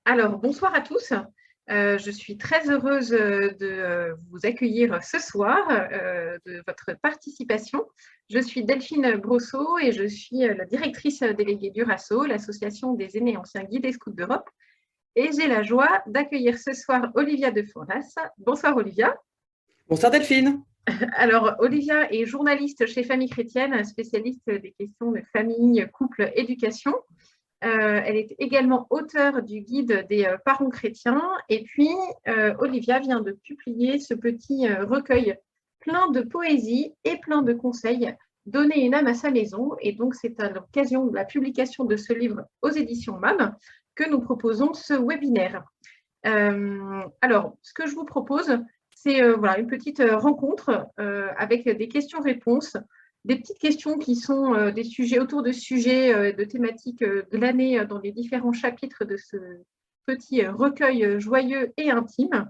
Alors, bonsoir à tous. Je suis très heureuse de vous accueillir ce soir, de votre participation. Je suis Delphine Brosseau et je suis la directrice déléguée du RASSO, l'Association des aînés anciens guides et scouts d'Europe. Et j'ai la joie d'accueillir ce soir Olivia de Foras. Bonsoir Olivia. Bonsoir Delphine. Alors, Olivia est journaliste chez Famille Chrétienne, spécialiste des questions de famille, couple, éducation. Elle est également auteure du guide des parents chrétiens. Et puis, Olivia vient de publier ce petit recueil plein de poésie et plein de conseils, Donner une âme à sa maison. Et donc, c'est à l'occasion de la publication de ce livre aux éditions MAM que nous proposons ce webinaire. Alors, ce que je vous propose, c'est voilà, une petite rencontre avec des questions-réponses, des petites questions qui sont des sujets autour de sujets, de thématiques de l'année dans les différents chapitres de ce petit recueil joyeux et intime.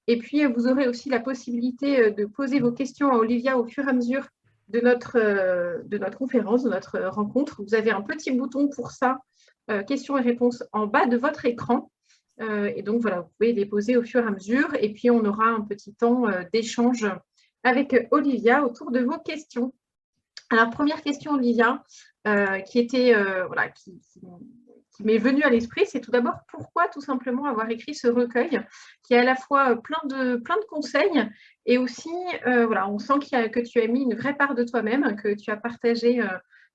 Et puis, vous aurez aussi la possibilité de poser vos questions à Olivia au fur et à mesure de notre conférence, de notre rencontre. Vous avez un petit bouton pour ça, questions et réponses en bas de votre écran. Et donc, voilà, vous pouvez les poser au fur et à mesure. Et puis, on aura un petit temps d'échange avec Olivia autour de vos questions. Alors, première question, Olivia, voilà, qui m'est venue à l'esprit, c'est tout d'abord pourquoi tout simplement avoir écrit ce recueil qui est à la fois plein de conseils et aussi, voilà, on sent que tu as mis une vraie part de toi-même, que tu as partagé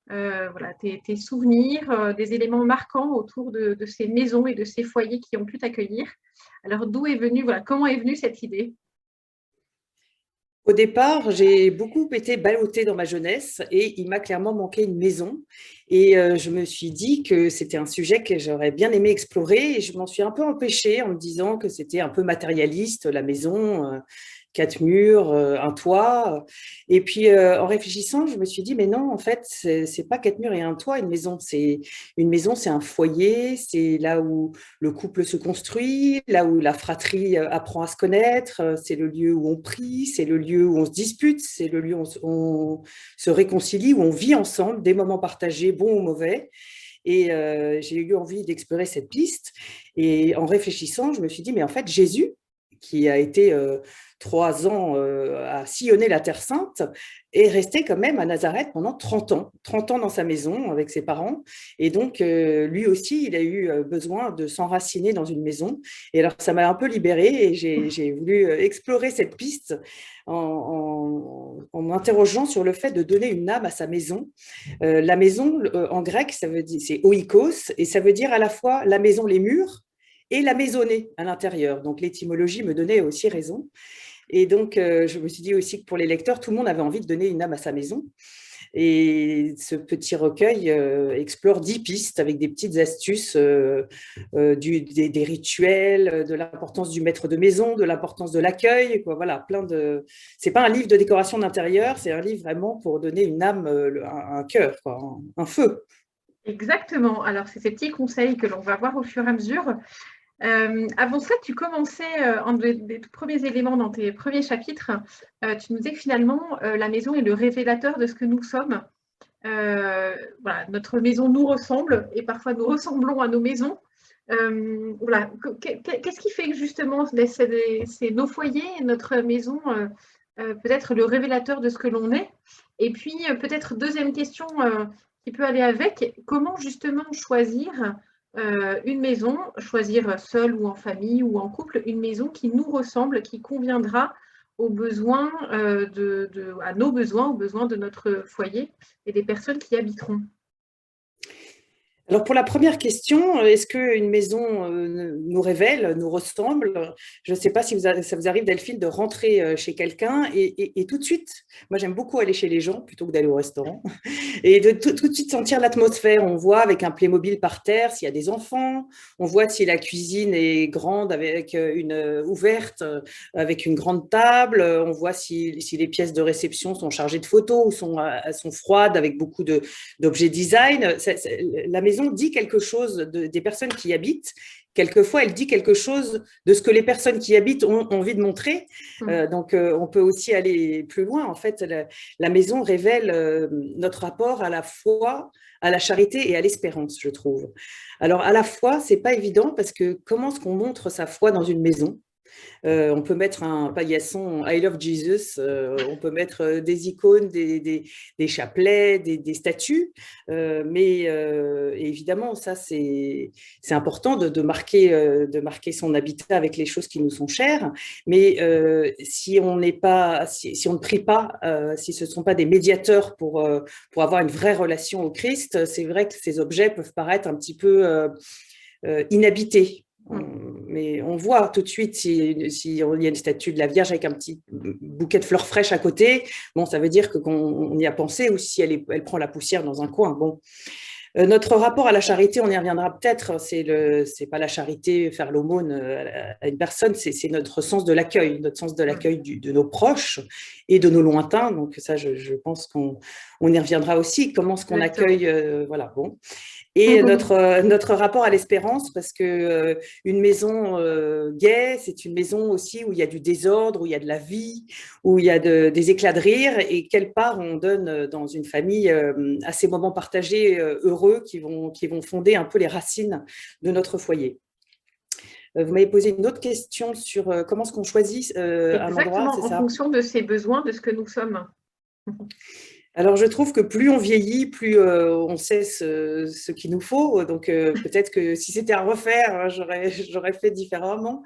voilà, tes souvenirs, des éléments marquants autour de ces maisons et de ces foyers qui ont pu t'accueillir. Alors, d'où est venue, voilà, comment est venue cette idée? Au départ, j'ai beaucoup été ballottée dans ma jeunesse et il m'a clairement manqué une maison. Et je me suis dit que c'était un sujet que j'aurais bien aimé explorer et je m'en suis un peu empêchée en me disant que c'était un peu matérialiste, la maison, quatre murs, un toit. Et puis en réfléchissant, je me suis dit, mais non, en fait, c'est pas quatre murs et un toit, une maison, c'est un foyer, c'est là où le couple se construit, là où la fratrie apprend à se connaître, c'est le lieu où on prie, c'est le lieu où on se dispute, c'est le lieu où on se réconcilie, où on vit ensemble, des moments partagés, bons ou mauvais. Et j'ai eu envie d'explorer cette piste. Et en réfléchissant, je me suis dit, mais en fait, Jésus, qui a été 3 ans à sillonner la Terre Sainte, est resté quand même à Nazareth pendant 30 ans dans sa maison avec ses parents. Et donc, lui aussi, il a eu besoin de s'enraciner dans une maison. Et alors, ça m'a un peu libérée et j'ai voulu explorer cette piste en m'interrogeant sur le fait de donner une âme à sa maison. La maison, en grec, ça veut dire, c'est oikos, et ça veut dire à la fois la maison, les murs, et la maisonnée à l'intérieur. Donc, l'étymologie me donnait aussi raison. Et donc, je me suis dit aussi que pour les lecteurs, tout le monde avait envie de donner une âme à sa maison. Et ce petit recueil explore 10 pistes avec des petites astuces des rituels, de l'importance du maître de maison, de l'importance de l'accueil. Voilà, plein de. C'est pas un livre de décoration d'intérieur, c'est un livre vraiment pour donner une âme, un cœur, quoi, un feu. Exactement. Alors, c'est ces petits conseils que l'on va voir au fur et à mesure. Avant ça, tu commençais un des tout premiers éléments dans tes premiers chapitres. Tu nous disais que finalement, la maison est le révélateur de ce que nous sommes. Voilà, notre maison nous ressemble et parfois nous ressemblons à nos maisons. Voilà. Qu'est-ce qui fait que justement c'est nos foyers et notre maison peut-être le révélateur de ce que l'on est? Et puis peut-être deuxième question qui peut aller avec, comment justement choisir une maison, choisir seule ou en famille ou en couple, une maison qui nous ressemble, qui conviendra aux besoins à nos besoins, aux besoins de notre foyer et des personnes qui y habiteront. Alors pour la première question, est-ce qu'une maison nous révèle, nous ressemble? Je ne sais pas si ça vous arrive, Delphine, de rentrer chez quelqu'un et tout de suite, moi j'aime beaucoup aller chez les gens plutôt que d'aller au restaurant, et de tout de suite sentir l'atmosphère. On voit avec un Playmobil par terre s'il y a des enfants, on voit si la cuisine est grande avec une ouverte, avec une grande table, on voit si les pièces de réception sont chargées de photos ou sont froides avec beaucoup d'objets design. La maison maison dit quelque chose des personnes qui y habitent. Quelquefois, elle dit quelque chose de ce que les personnes qui y habitent ont envie de montrer. Donc, on peut aussi aller plus loin. En fait, la maison révèle notre rapport à la foi, à la charité et à l'espérance, je trouve. Alors, à la foi, c'est pas évident parce que comment est-ce qu'on montre sa foi dans une maison? On peut mettre un paillasson I love Jesus, on peut mettre des icônes, des chapelets, des statues, mais évidemment, ça, c'est important de marquer son habitat avec les choses qui nous sont chères, mais si on n'est pas, si on ne prie pas, si ce ne sont pas des médiateurs pour avoir une vraie relation au Christ, c'est vrai que ces objets peuvent paraître un petit peu inhabités. Mais on voit tout de suite si il y a une statue de la Vierge avec un petit bouquet de fleurs fraîches à côté, bon, ça veut dire qu'on y a pensé, ou si elle prend la poussière dans un coin. Bon. Notre rapport à la charité, on y reviendra peut-être, c'est pas la charité, faire l'aumône à une personne, c'est notre sens de l'accueil, de nos proches et de nos lointains. Donc ça, je pense qu'on y reviendra aussi. Comment est-ce qu'on accueille, voilà, bon. Et notre rapport à l'espérance, parce que une maison gaie, c'est une maison aussi où il y a du désordre, où il y a de la vie, où il y a des éclats de rire, et quelle part on donne dans une famille à ces moments partagés heureux qui vont fonder un peu les racines de notre foyer. Vous m'avez posé une autre question sur comment est-ce qu'on choisit un endroit, c'est ça ? En fonction de ses besoins, de ce que nous sommes. Alors, je trouve que plus on vieillit, plus on sait ce qu'il nous faut. Donc, peut-être que si c'était à refaire, j'aurais fait différemment.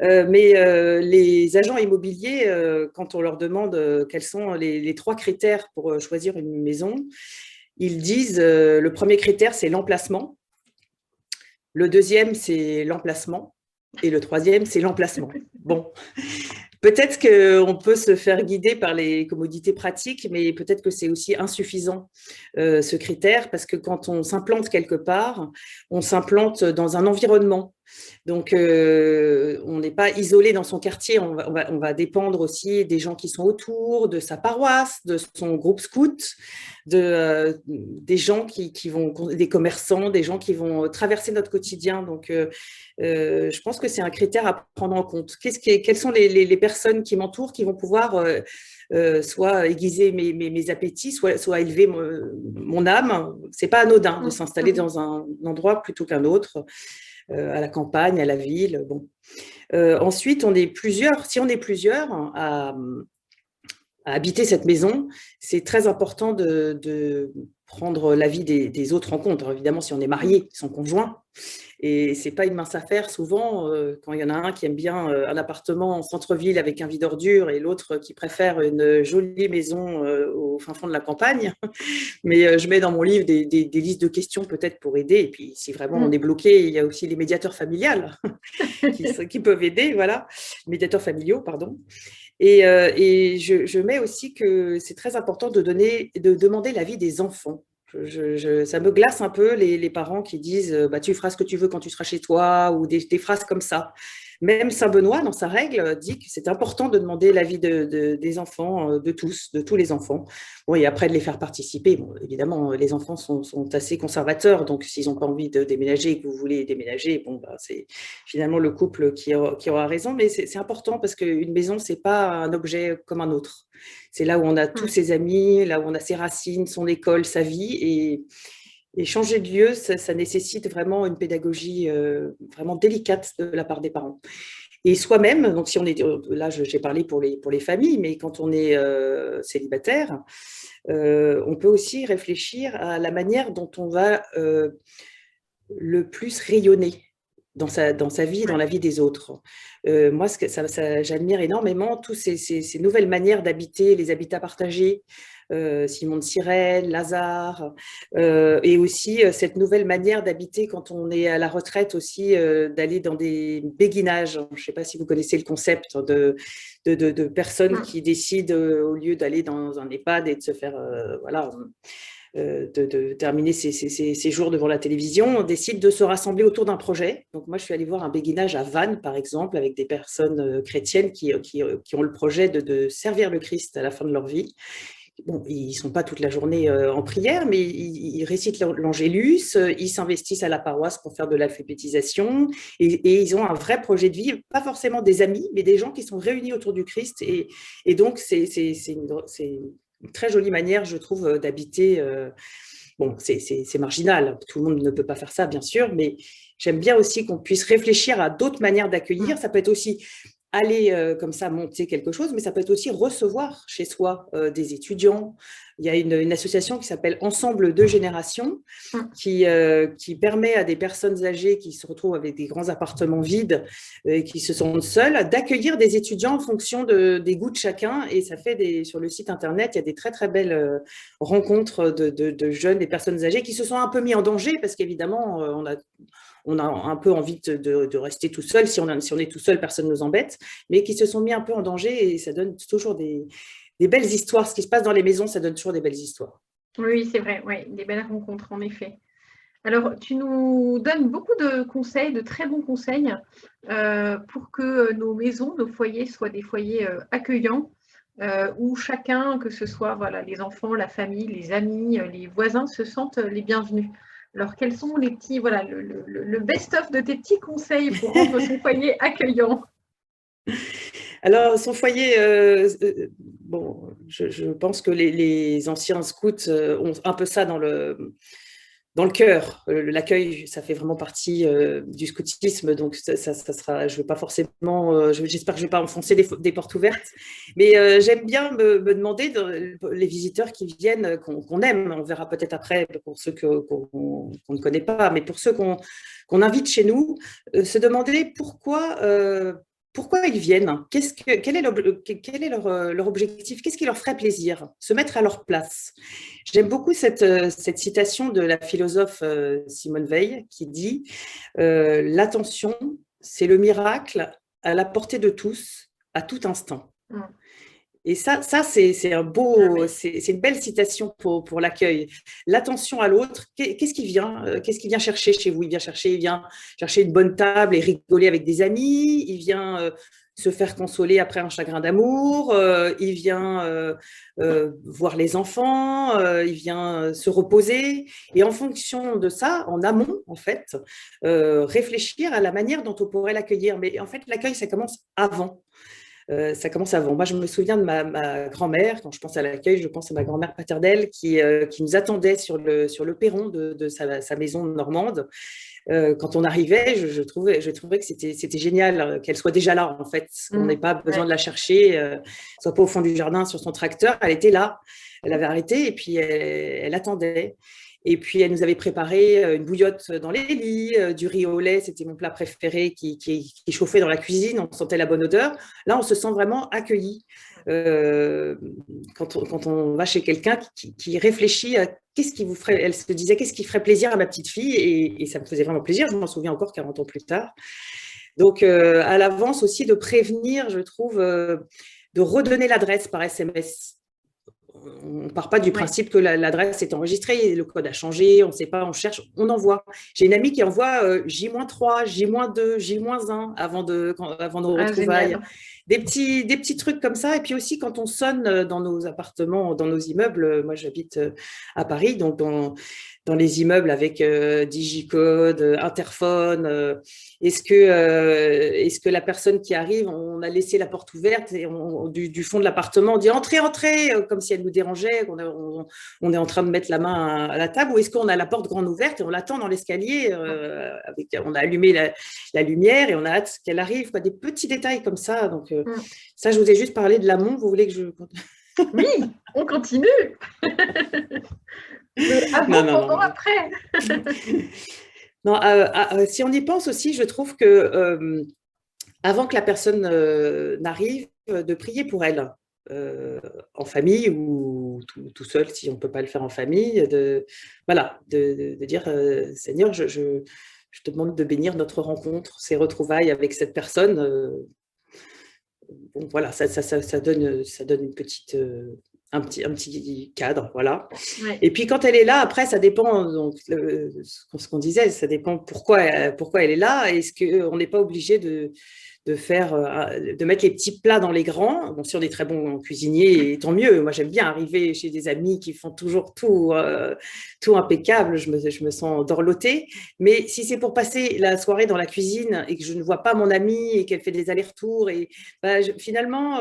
Mais les agents immobiliers, quand on leur demande quels sont les 3 critères pour choisir une maison, ils disent le premier critère, c'est l'emplacement. Le deuxième, c'est l'emplacement. Et le troisième, c'est l'emplacement. Bon. Peut-être qu'on peut se faire guider par les commodités pratiques, mais peut-être que c'est aussi insuffisant, ce critère, parce que quand on s'implante quelque part, on s'implante dans un environnement. Donc, on n'est pas isolé dans son quartier, on va dépendre aussi des gens qui sont autour, de sa paroisse, de son groupe scout, des gens qui vont, des commerçants, des gens qui vont traverser notre quotidien. Donc, je pense que c'est un critère à prendre en compte. Quelles sont les personnes qui m'entourent qui vont pouvoir soit aiguiser mes appétits, soit élever mon âme? C'est pas anodin de s'installer dans un endroit plutôt qu'un autre. À la campagne, à la ville. Bon. Ensuite, si on est plusieurs à habiter cette maison, c'est très important de prendre l'avis des autres en compte. Alors, évidemment, si on est marié, son conjoint, et c'est pas une mince affaire souvent quand il y en a un qui aime bien un appartement en centre-ville avec un vide ordure et l'autre qui préfère une jolie maison au fin fond de la campagne. Mais je mets dans mon livre des listes de questions peut-être pour aider. Et puis si vraiment on est bloqué, il y a aussi les médiateurs familiales qui peuvent aider, voilà, médiateurs familiaux, pardon. Et je mets aussi que c'est très important de demander l'avis des enfants. Ça me glace un peu les parents qui disent bah, tu feras ce que tu veux quand tu seras chez toi, ou des phrases comme ça. Même Saint Benoît, dans sa règle, dit que c'est important de demander l'avis des enfants, de tous les enfants. Bon, et après de les faire participer. Bon, évidemment, les enfants sont assez conservateurs, donc s'ils n'ont pas envie de déménager et que vous voulez déménager, bon, bah, c'est finalement le couple qui aura raison. Mais c'est important parce qu'une maison, c'est pas un objet comme un autre. C'est là où on a tous ses amis, là où on a ses racines, son école, sa vie. Et changer de lieu, ça nécessite vraiment une pédagogie vraiment délicate de la part des parents. Et soi-même, donc si on est, là j'ai parlé pour les familles, mais quand on est célibataire, on peut aussi réfléchir à la manière dont on va le plus rayonner dans sa vie et dans la vie des autres. Moi, j'admire énormément toutes ces nouvelles manières d'habiter, les habitats partagés, Simon de Sirène, Lazare, et aussi cette nouvelle manière d'habiter quand on est à la retraite aussi, d'aller dans des béguinages. Je ne sais pas si vous connaissez le concept de personnes qui décident, au lieu d'aller dans un EHPAD et de se faire, voilà, de terminer ses jours devant la télévision, on décide de se rassembler autour d'un projet. Donc moi, je suis allée voir un béguinage à Vannes, par exemple, avec des personnes chrétiennes qui ont le projet de servir le Christ à la fin de leur vie, bon, ils ne sont pas toute la journée en prière, mais ils récitent l'Angélus, ils s'investissent à la paroisse pour faire de l'alphabétisation et ils ont un vrai projet de vie, pas forcément des amis, mais des gens qui sont réunis autour du Christ. Et donc, c'est une très jolie manière, je trouve, d'habiter. Bon, c'est marginal, tout le monde ne peut pas faire ça, bien sûr, mais j'aime bien aussi qu'on puisse réfléchir à d'autres manières d'accueillir. Ça peut être aussi aller comme ça monter quelque chose, mais ça peut être aussi recevoir chez soi des étudiants. Il y a une association qui s'appelle Ensemble de générations qui permet à des personnes âgées qui se retrouvent avec des grands appartements vides et qui se sentent seules d'accueillir des étudiants en fonction des goûts de chacun. Et ça fait sur le site internet, il y a des très très belles rencontres de jeunes, des personnes âgées qui se sont un peu mis en danger parce qu'évidemment, on a un peu envie de rester tout seul. Si on est tout seul, personne ne nous embête, mais qui se sont mis un peu en danger et ça donne toujours des belles histoires. Ce qui se passe dans les maisons, ça donne toujours des belles histoires. Oui, c'est vrai, oui, des belles rencontres, en effet. Alors, tu nous donnes beaucoup de conseils, de très bons conseils pour que nos maisons, nos foyers soient des foyers accueillants, où chacun, que ce soit voilà, les enfants, la famille, les amis, les voisins, se sentent les bienvenus. Alors, quels sont les petits, voilà, le best-of de tes petits conseils pour rendre son foyer accueillant? Alors, son foyer, bon, je pense que les anciens scouts ont un peu ça dans le cœur. L'accueil, ça fait vraiment partie du scoutisme, donc ça sera, je veux pas forcément, j'espère que je vais pas enfoncer des portes ouvertes, mais j'aime bien me demander les visiteurs qui viennent, qu'on aime, on verra peut-être après pour ceux qu'on ne connaît pas, mais pour ceux qu'on invite chez nous, se demander pourquoi ils viennent, quel est leur objectif, qu'est-ce qui leur ferait plaisir, se mettre à leur place. J'aime beaucoup cette citation de la philosophe Simone Veil qui dit l'attention, c'est le miracle à la portée de tous, à tout instant. Et ça c'est une belle citation pour l'accueil. L'attention à l'autre, qu'est-ce qu'il vient chercher chez vous? Il vient chercher une bonne table et rigoler avec des amis. Il vient se faire consoler après un chagrin d'amour. Il vient voir les enfants. Il vient se reposer. Et en fonction de ça, en amont, en fait, réfléchir à la manière dont on pourrait l'accueillir. Mais en fait, l'accueil, ça commence avant. Ça commence avant. Moi, je me souviens de ma grand-mère. Quand je pense à l'accueil, je pense à ma grand-mère paternelle qui nous attendait sur le perron de sa maison normande. Quand on arrivait, je trouvais que c'était génial qu'elle soit déjà là, en fait. On n'ait pas besoin de la chercher, soit pas au fond du jardin sur son tracteur. Elle était là. Elle avait arrêté et puis elle attendait. Et puis, elle nous avait préparé une bouillotte dans les lits, du riz au lait, c'était mon plat préféré qui chauffait dans la cuisine, on sentait la bonne odeur. Là, on se sent vraiment accueilli. Quand on va chez quelqu'un qui réfléchit à qu'est-ce qui vous ferait, elle se disait qu'est-ce qui ferait plaisir à ma petite fille, et ça me faisait vraiment plaisir, je m'en souviens encore 40 ans plus tard. Donc, à l'avance aussi de prévenir, je trouve, de redonner l'adresse par SMS. On ne part pas du principe que l'adresse est enregistrée, le code a changé, on ne sait pas, on cherche, on envoie. J'ai une amie qui envoie J-3, J-2, J-1 avant nos retrouvailles. Des petits trucs comme ça. Et puis aussi, quand on sonne dans nos appartements, dans nos immeubles, moi j'habite à Paris, donc dans les immeubles avec digicode, interphone, est-ce que la personne qui arrive, on a laissé la porte ouverte et du fond de l'appartement, on dit entrez, comme si elle nous dérangeait, on est en train de mettre la main à la table, ou est-ce qu'on a la porte grande ouverte et on l'attend dans l'escalier, on a allumé la lumière et on a hâte qu'elle arrive, quoi, des petits détails comme ça. Donc ça, je vous ai juste parlé de l'amont, vous voulez que je... Oui, on continue. Avant, pendant, après. Non, si on y pense aussi, je trouve que avant que la personne n'arrive, de prier pour elle, en famille ou tout seul, si on ne peut pas le faire en famille, de dire Seigneur, je te demande de bénir notre rencontre, ces retrouvailles avec cette personne. Bon, voilà, ça donne une petite... un petit cadre, voilà. Ouais. Et puis quand elle est là, après, ça dépend, donc, ce qu'on disait, ça dépend pourquoi elle est là. Est-ce qu'on n'est pas obligé de de mettre les petits plats dans les grands. Bon, si on est très bon cuisinier, tant mieux. Moi, j'aime bien arriver chez des amis qui font toujours tout impeccable. Je me sens dorlotée. Mais si c'est pour passer la soirée dans la cuisine et que je ne vois pas mon amie et qu'elle fait des allers-retours, et finalement,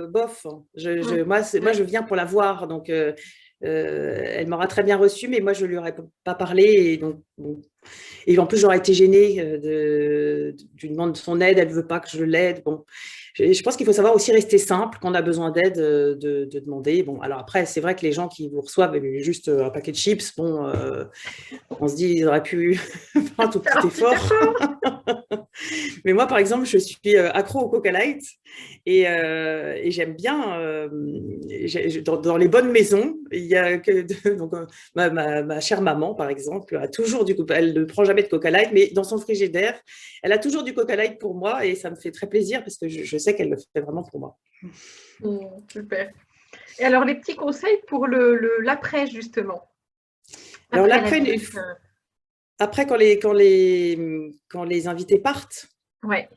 bof. Moi, je viens pour la voir. Donc, elle m'aura très bien reçue, mais moi, je ne lui aurais pas parlé. Et donc, bon. Et en plus, j'aurais été gênée d'une demande de son aide, elle ne veut pas que je l'aide. Bon, je pense qu'il faut savoir aussi rester simple quand on a besoin d'aide, de demander. Bon, alors après, c'est vrai que les gens qui vous reçoivent juste un paquet de chips, bon, on se dit, ils auraient pu faire un tout petit effort. Mais moi, par exemple, je suis accro au Coca Light et j'aime bien, dans les bonnes maisons, il y a donc, ma chère maman, par exemple, a toujours elle ne prend jamais de Coca Light, mais dans son frigidaire, elle a toujours du Coca Light pour moi et ça me fait très plaisir parce que je sais qu'elle le fait vraiment pour moi. Super. Et alors, les petits conseils pour l'après, justement. Alors, après, quand les invités partent, ouais.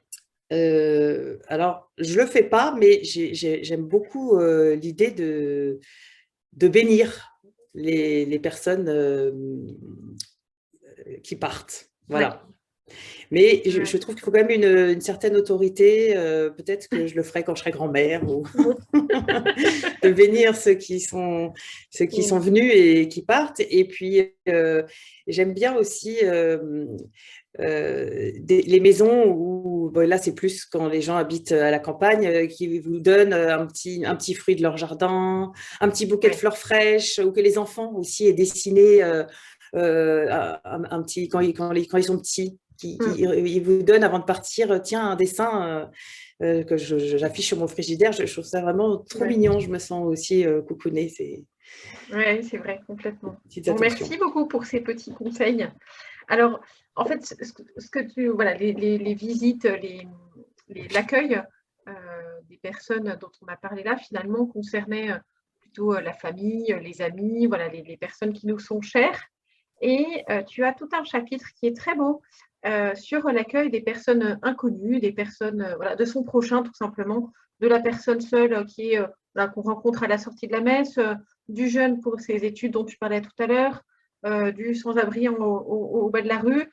Alors, je ne le fais pas, mais j'aime beaucoup l'idée de bénir les personnes qui partent. Voilà. Ouais. Mais je trouve qu'il faut quand même une certaine autorité. Peut-être que je le ferai quand je serai grand-mère, ou de bénir ceux qui sont venus et qui partent. Et puis, j'aime bien aussi les maisons où, bon, là, c'est plus quand les gens habitent à la campagne, qui vous donnent un petit fruit de leur jardin, un petit bouquet de fleurs fraîches, ou que les enfants aussi aient dessiné un petit, quand ils sont petits. Ils vous donnent avant de partir, tiens, un dessin que j'affiche sur mon frigidaire. Je trouve ça vraiment trop mignon. Je me sens aussi coucounée. Oui, c'est vrai, complètement. Bon, merci beaucoup pour ces petits conseils. Alors, en fait, ce que voilà, les visites, l'accueil des personnes dont on a parlé là, finalement, concernait plutôt la famille, les amis, voilà, les personnes qui nous sont chères. Et tu as tout un chapitre qui est très beau sur l'accueil des personnes inconnues, des personnes voilà, de son prochain, tout simplement, de la personne seule qu'on rencontre à la sortie de la messe, du jeune pour ses études dont tu parlais tout à l'heure, du sans-abri au bas de la rue.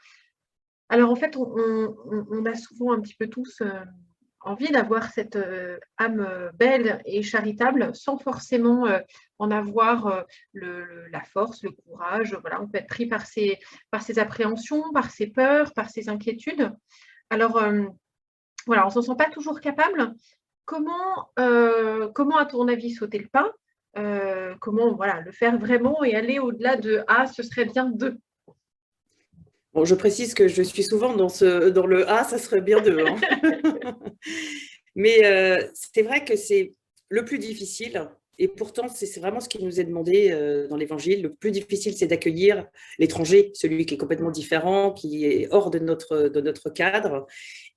Alors, en fait, on a souvent un petit peu tous envie d'avoir cette âme belle et charitable sans forcément en avoir la force, le courage. Voilà, on peut être pris par ses appréhensions, par ses peurs, par ses inquiétudes. Alors, voilà, on ne s'en sent pas toujours capable. Comment, à ton avis, sauter le pas comment voilà, le faire vraiment et aller au-delà de « Ah, ce serait bien de ». Bon, je précise que je suis souvent dans le « Ah, ça serait bien de hein. ». Mais c'est vrai que c'est le plus difficile. Et pourtant, c'est vraiment ce qui nous est demandé dans l'Évangile. Le plus difficile, c'est d'accueillir l'étranger, celui qui est complètement différent, qui est hors de notre cadre.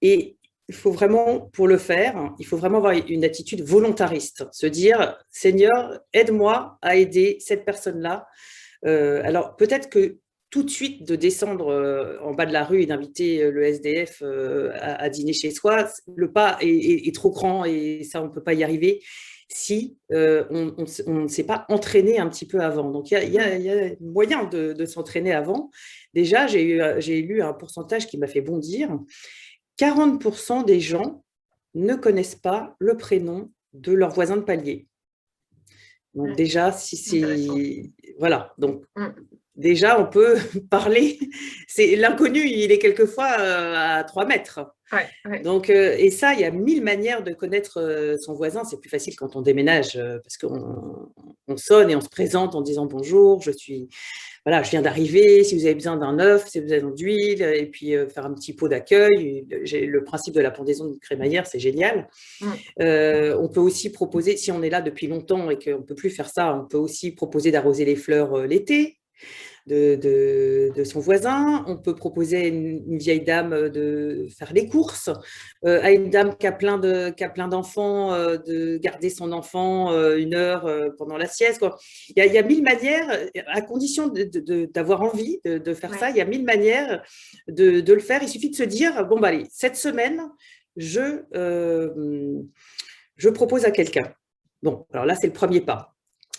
Et il faut vraiment, pour le faire, il faut vraiment avoir une attitude volontariste. Se dire, Seigneur, aide-moi à aider cette personne-là. Alors, peut-être que tout de suite de descendre en bas de la rue et d'inviter le SDF à dîner chez soi, le pas est trop grand et ça, on ne peut pas y arriver si on ne s'est pas entraîné un petit peu avant. Donc, il y a moyen de s'entraîner avant. Déjà, j'ai lu un pourcentage qui m'a fait bondir. 40% des gens ne connaissent pas le prénom de leur voisin de palier. Donc déjà, si c'est… Voilà, donc… Déjà, on peut parler. L'inconnu, il est quelquefois à 3 mètres. Ouais. Donc, et ça, il y a 1000 manières de connaître son voisin. C'est plus facile quand on déménage parce qu'on sonne et on se présente en disant bonjour, je viens d'arriver, si vous avez besoin d'un œuf, si vous avez besoin d'huile, et puis faire un petit pot d'accueil. Le principe de la pendaison de crémaillère, c'est génial. On peut aussi proposer, si on est là depuis longtemps et qu'on ne peut plus faire ça, on peut aussi proposer d'arroser les fleurs l'été. De son voisin. On peut proposer à une vieille dame de faire les courses, à une dame qui a plein d'enfants, de garder son enfant 1 heure pendant la sieste. Quoi. Il y a 1000 manières, à condition d'avoir envie de faire ça, il y a 1000 manières de le faire. Il suffit de se dire, bon, bah, allez, cette semaine, je propose à quelqu'un. Bon, alors là, c'est le premier pas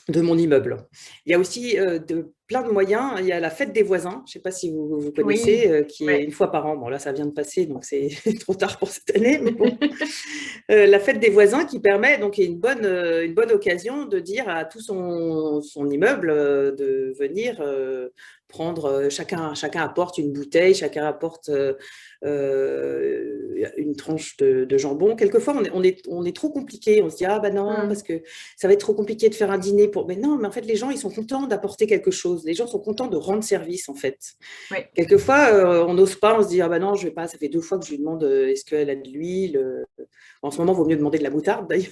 de mon immeuble. Il y a aussi plein de moyens. Il y a la fête des voisins, je ne sais pas si vous connaissez, Oui, qui est ouais. une fois par an. Bon, là, ça vient de passer, donc c'est trop tard pour cette année. Mais bon. La fête des voisins qui permet, donc, une bonne occasion de dire à tout son immeuble de venir prendre, chacun apporte une bouteille, chacun apporte une tranche de jambon. Quelquefois, on est trop compliqué. On se dit, ah ben non, parce que ça va être trop compliqué de faire un dîner pour. Mais non, mais en fait, les gens, ils sont contents d'apporter quelque chose. Les gens sont contents de rendre service, en fait. Ouais. Quelquefois, on n'ose pas, on se dit, ah ben non, je vais pas. Ça fait 2 fois que je lui demande, est-ce qu'elle a de l'huile? En ce moment, il vaut mieux demander de la moutarde, d'ailleurs.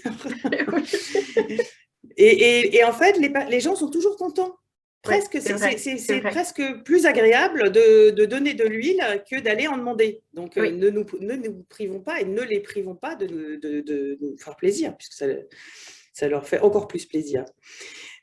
Et en fait, les gens sont toujours contents. Presque, Ouais, c'est presque plus agréable de donner de l'huile que d'aller en demander. Donc, oui. ne nous privons pas et ne les privons pas de nous faire plaisir, puisque ça leur fait encore plus plaisir.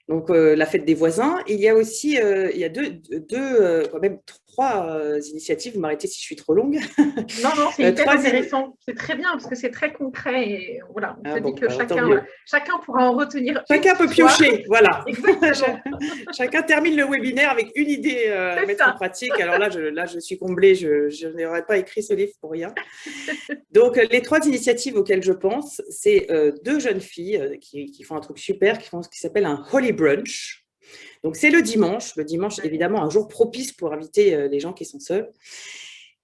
Donc, la fête des voisins. Il y a aussi, il y a quand même 3 initiatives. Vous m'arrêtez si je suis trop longue. Non, c'est hyper intéressant. C'est très bien parce que c'est très concret. Et voilà, on se dit que chacun pourra en retenir chacun peut piocher, voilà. Exactement. Chacun termine le webinaire avec une idée à mettre en pratique. Alors là, je suis comblée. Je n'aurais pas écrit ce livre pour rien. Donc, les 3 initiatives auxquelles je pense, c'est 2 jeunes filles qui font un truc super, qui s'appelle un Holy Brunch. Donc, c'est le dimanche, évidemment, un jour propice pour inviter les gens qui sont seuls.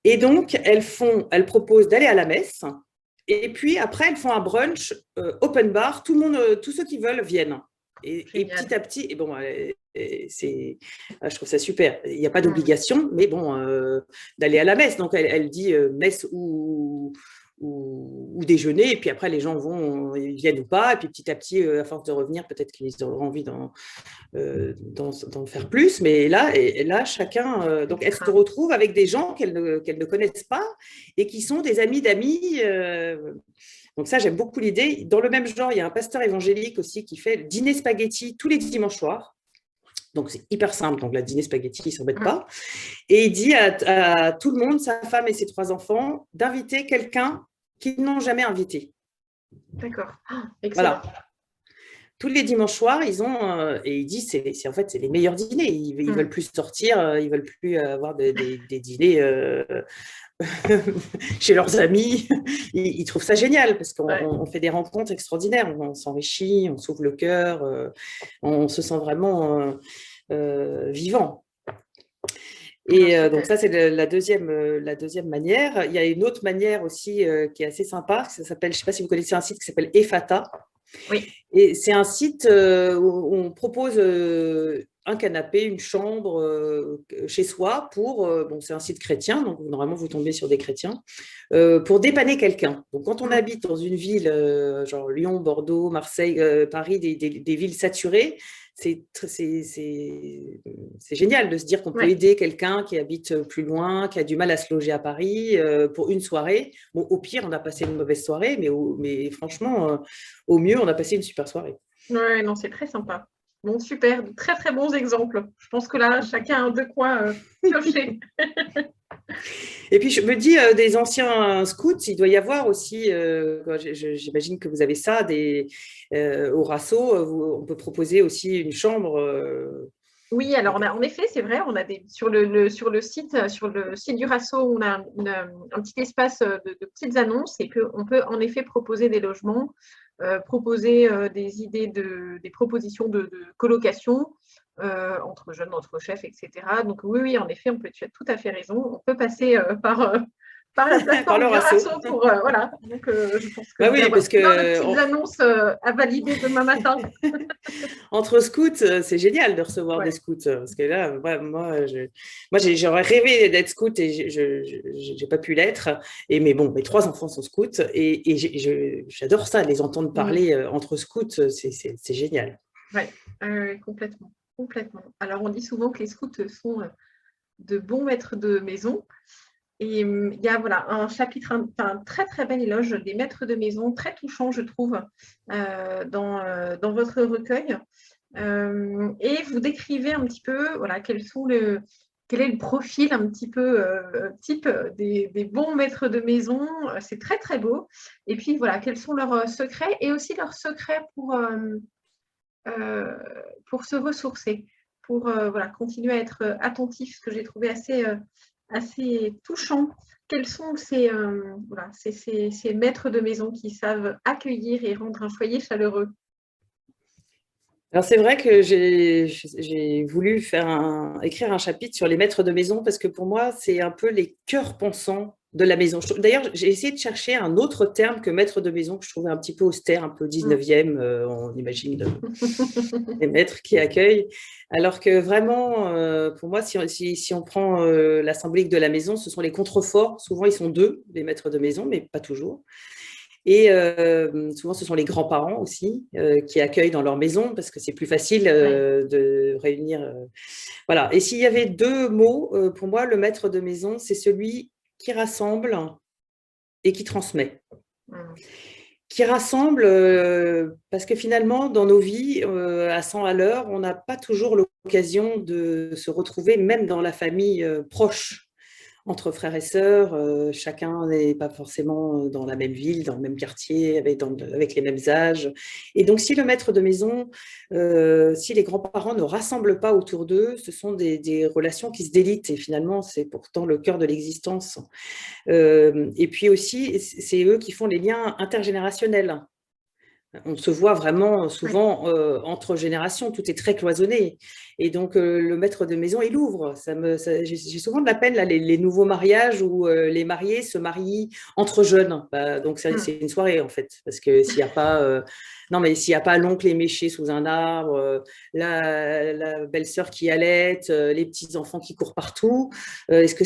Et donc, elles proposent d'aller à la messe. Et puis, après, elles font un brunch open bar. Tous ceux qui veulent viennent. Et petit à petit, je trouve ça super. Il n'y a pas d'obligation, mais bon, d'aller à la messe. Donc, elle dit messe ou déjeuner, et puis après les gens ils viennent ou pas, et puis petit à petit, à force de revenir, peut-être qu'ils auront envie d'en faire plus, mais là chacun, donc elles se retrouvent avec des gens qu'elles ne connaissent pas, et qui sont des amis d'amis, donc ça j'aime beaucoup l'idée. Dans le même genre, il y a un pasteur évangélique aussi qui fait le dîner spaghetti tous les dimanches soirs. Donc, c'est hyper simple. Donc, la dîner spaghetti, il ne s'embête pas. Et il dit à tout le monde, sa femme et ses 3 enfants, d'inviter quelqu'un qu'ils n'ont jamais invité. D'accord. Excellent. Voilà. Tous les dimanches soirs, ils ont… et il dit, en fait, c'est les meilleurs dîners. Ils ne veulent plus sortir, ils ne veulent plus avoir des dîners chez leurs amis. Ils trouvent ça génial parce qu'on fait des rencontres extraordinaires. On s'enrichit, on s'ouvre le cœur, on se sent vraiment vivant. Et donc ça, c'est la deuxième manière. Il y a une autre manière aussi qui est assez sympa. Ça s'appelle, je ne sais pas si vous connaissez un site qui s'appelle Effata. Oui. Et c'est un site où on propose un canapé, une chambre chez soi c'est un site chrétien, donc normalement vous tombez sur des chrétiens, pour dépanner quelqu'un. Donc quand on habite dans une ville, genre Lyon, Bordeaux, Marseille, Paris, des villes saturées, c'est génial de se dire qu'on peut aider quelqu'un qui habite plus loin, qui a du mal à se loger à Paris pour une soirée. Bon, au pire, on a passé une mauvaise soirée, mais franchement, au mieux, on a passé une super soirée. Oui, non, c'est très sympa. Bon, super, de très très bons exemples. Je pense que là, chacun a de quoi piocher. Et puis, je me dis, des anciens scouts, il doit y avoir aussi, j'imagine que vous avez ça, au Rasso, on peut proposer aussi une chambre. Oui, alors en effet, c'est vrai, on a sur le site du Rasso, on a un petit espace de petites annonces et on peut en effet proposer des logements, proposer des idées des propositions de colocation entre jeunes, entre chefs, etc. Donc oui, en effet, tu as tout à fait raison. On peut passer par la plateforme du Rasso pour voilà. Donc je pense que oui, parce que plein de petites annonces à valider demain matin. Entre scouts, c'est génial de recevoir des scouts, parce que là, moi, j'aurais rêvé d'être scout et je n'ai pas pu l'être. Mais bon, mes 3 enfants sont scouts et j'adore ça, les entendre parler entre scouts, c'est génial. Oui, complètement. Alors, on dit souvent que les scouts sont de bons maîtres de maison. Et il y a un chapitre, un très très bel éloge des maîtres de maison, très touchant, je trouve, dans votre recueil. Et vous décrivez un petit peu quels sont quel est le profil un petit peu type des bons maîtres de maison. C'est très, très beau. Et puis, voilà, quels sont leurs secrets et aussi leurs secrets pour se ressourcer, pour voilà, continuer à être attentif, ce que j'ai trouvé assez touchant. Quels sont voilà, ces maîtres de maison qui savent accueillir et rendre un foyer chaleureux? Alors c'est vrai que j'ai voulu écrire un chapitre sur les maîtres de maison parce que pour moi, c'est un peu les cœurs pensants de la maison. D'ailleurs, j'ai essayé de chercher un autre terme que maître de maison que je trouvais un petit peu austère, un peu 19e, on imagine les maîtres qui accueillent. Alors que vraiment, pour moi, si on prend la symbolique de la maison, ce sont les contreforts. Souvent, ils sont deux, les maîtres de maison, mais pas toujours. Et souvent, ce sont les grands-parents aussi qui accueillent dans leur maison parce que c'est plus facile de réunir. Voilà. Et s'il y avait deux mots, pour moi, le maître de maison, c'est celui qui rassemble et qui transmet. Qui rassemble parce que finalement, dans nos vies, à 100 à l'heure, on n'a pas toujours l'occasion de se retrouver, même dans la famille proche. Entre frères et sœurs, chacun n'est pas forcément dans la même ville, dans le même quartier, avec les mêmes âges. Et donc, si le maître de maison, si les grands-parents ne rassemblent pas autour d'eux, ce sont des relations qui se délitent. Et finalement, c'est pourtant le cœur de l'existence. Et puis aussi, c'est eux qui font les liens intergénérationnels. On se voit vraiment souvent entre générations, tout est très cloisonné. Et donc, le maître de maison, il ouvre. J'ai souvent de la peine, là, les nouveaux mariages où les mariés se marient entre jeunes. Bah, donc, c'est une soirée, en fait. Parce que s'il n'y a pas... non, mais s'il n'y a pas l'oncle éméché sous un arbre, la belle-sœur qui allaite, les petits-enfants qui courent partout, est-ce que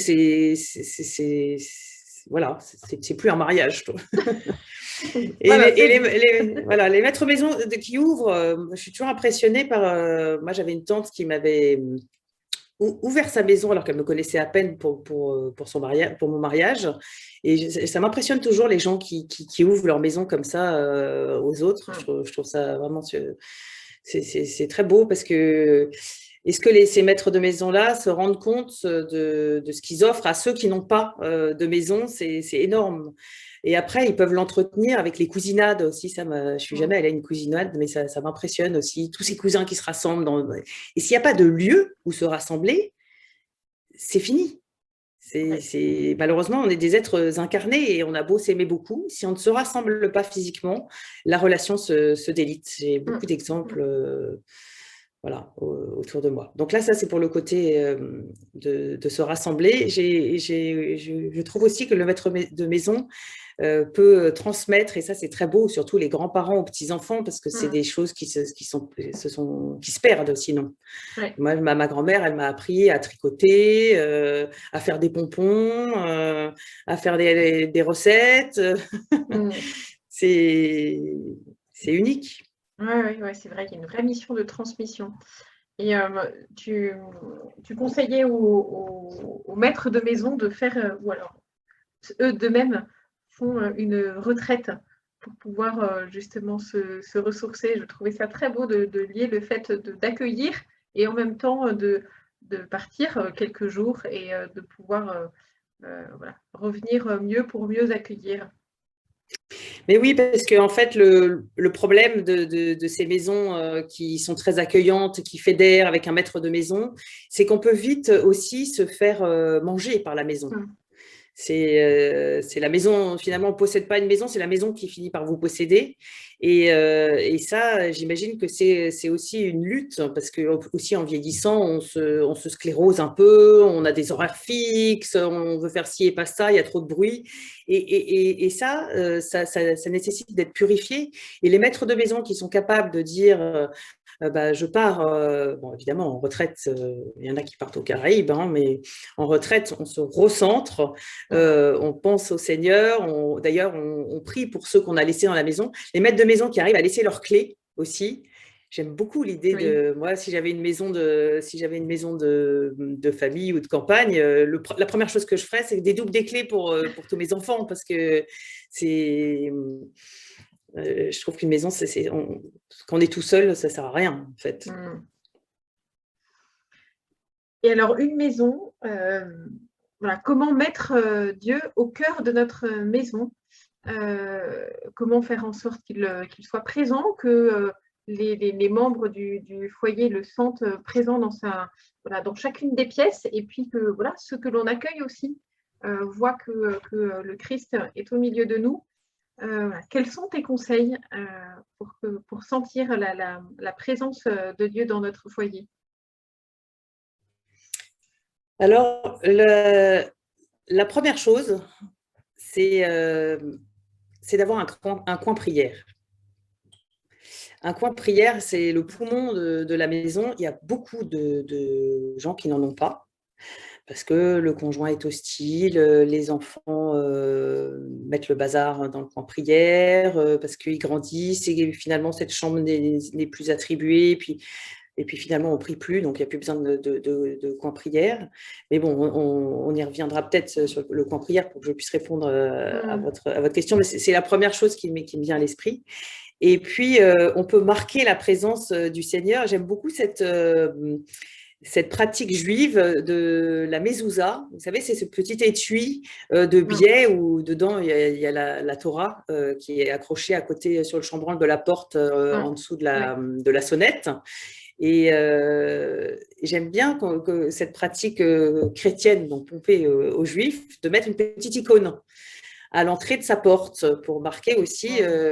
voilà, c'est plus un mariage, je trouve. Et Voilà, voilà, les maîtres maison qui ouvrent, je suis toujours impressionnée par. Moi, j'avais une tante qui m'avait ouvert sa maison alors qu'elle me connaissait à peine son mariage, pour mon mariage. Et ça m'impressionne toujours les gens qui ouvrent leur maison comme ça aux autres. Je trouve ça vraiment. C'est très beau parce que. Est-ce que ces maîtres de maison-là se rendent compte de ce qu'ils offrent à ceux qui n'ont pas de maison? C'est énorme. Et après, ils peuvent l'entretenir avec les cousinades aussi. Je ne suis jamais allée à une cousinade, mais ça m'impressionne aussi. Tous ces cousins qui se rassemblent. Et s'il n'y a pas de lieu où se rassembler, c'est fini. Malheureusement, on est des êtres incarnés et on a beau s'aimer beaucoup. Si on ne se rassemble pas physiquement, la relation se délite. J'ai beaucoup d'exemples voilà, autour de moi. Donc là, ça, c'est pour le côté de se rassembler. Je trouve aussi que le maître de maison peut transmettre, et ça, c'est très beau, surtout les grands-parents aux petits-enfants, parce que c'est des choses qui se perdent sinon. Ouais. Moi, ma grand-mère, elle m'a appris à tricoter, à faire des pompons, à faire des recettes. C'est unique. Oui, c'est vrai qu'il y a une vraie mission de transmission. Et tu conseillais aux maîtres de maison de faire, ou alors eux d'eux-mêmes font une retraite pour pouvoir justement se ressourcer. Je trouvais ça très beau de lier le fait d'accueillir et en même temps de partir quelques jours et de pouvoir voilà, revenir mieux pour mieux accueillir. Mais oui, parce qu'en fait, le problème de ces maisons qui sont très accueillantes, qui fédèrent avec un maître de maison, c'est qu'on peut vite aussi se faire manger par la maison. C'est la maison, finalement, on ne possède pas une maison, c'est la maison qui finit par vous posséder. Et ça, j'imagine que c'est aussi une lutte, parce que aussi en vieillissant, on se sclérose un peu, on a des horaires fixes, on veut faire ci et pas ça, il y a trop de bruit. Et ça, ça nécessite d'être purifié. Et les maîtres de maison qui sont capables de dire bah, je pars, bon, évidemment, en retraite, il y en a qui partent aux Caraïbes, hein, mais en retraite, on se recentre, on pense au Seigneur, d'ailleurs, on prie pour ceux qu'on a laissés dans la maison. Les maîtres de maison qui arrivent à laisser leurs clés aussi. J'aime beaucoup l'idée de, moi, si j'avais une maison de famille ou de campagne, la première chose que je ferais, c'est des doubles des clés pour tous mes enfants, parce que je trouve qu'une maison, quand on est tout seul, ça ne sert à rien, en fait. Et alors, une maison, voilà, comment mettre Dieu au cœur de notre maison? Comment faire en sorte qu'il soit présent, que les membres du foyer le sentent présent voilà, dans chacune des pièces, et puis que voilà, ceux que l'on accueille aussi voient que le Christ est au milieu de nous. Voilà. Quels sont tes conseils pour sentir la présence de Dieu dans notre foyer? Alors, la première chose, c'est d'avoir un coin prière. Un coin prière, c'est le poumon de la maison. Il y a beaucoup de gens qui n'en ont pas, parce que le conjoint est hostile, les enfants mettent le bazar dans le coin prière, parce qu'ils grandissent et finalement cette chambre n'est plus attribuée. Et puis finalement, on ne prie plus, donc il n'y a plus besoin de coin prière. Mais bon, on y reviendra peut-être sur le coin prière pour que je puisse répondre à votre question. Mais c'est la première chose qui me vient à l'esprit. Et puis, on peut marquer la présence du Seigneur. J'aime beaucoup cette pratique juive de la mezouza. Vous savez, c'est ce petit étui de biais où dedans, il y a la Torah qui est accrochée à côté sur le chambranle de la porte en dessous de la sonnette. Et j'aime bien que cette pratique chrétienne, donc pompée aux Juifs, de mettre une petite icône à l'entrée de sa porte pour marquer aussi,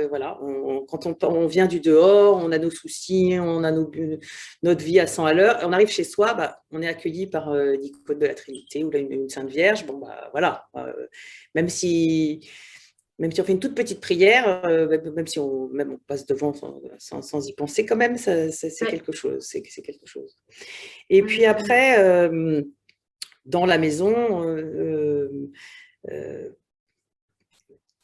voilà, quand on vient du dehors, on a nos soucis, on a notre vie à 100 à l'heure, on arrive chez soi, on est accueilli par l'icône de la Trinité ou une Sainte Vierge. Bon, voilà, même si on fait une toute petite prière, même si on passe devant sans y penser, quand même, c'est quelque chose. C'est quelque chose. Et puis après, dans la maison,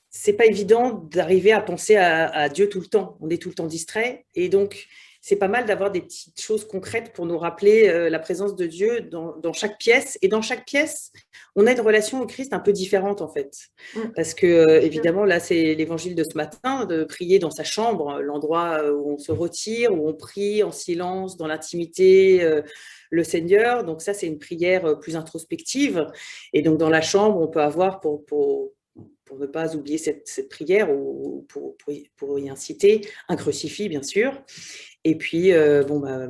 c'est pas évident d'arriver à penser à Dieu tout le temps. On est tout le temps distrait. Et donc, c'est pas mal d'avoir des petites choses concrètes pour nous rappeler la présence de Dieu dans chaque pièce. Et dans chaque pièce, on a une relation au Christ un peu différente, en fait. Parce que, évidemment, là, c'est l'évangile de ce matin, de prier dans sa chambre, l'endroit où on se retire, où on prie en silence, dans l'intimité, le Seigneur. Donc ça, c'est une prière plus introspective. Et donc, dans la chambre, on peut avoir pour ne pas oublier cette prière ou pour y inciter, un crucifix, bien sûr. Et puis,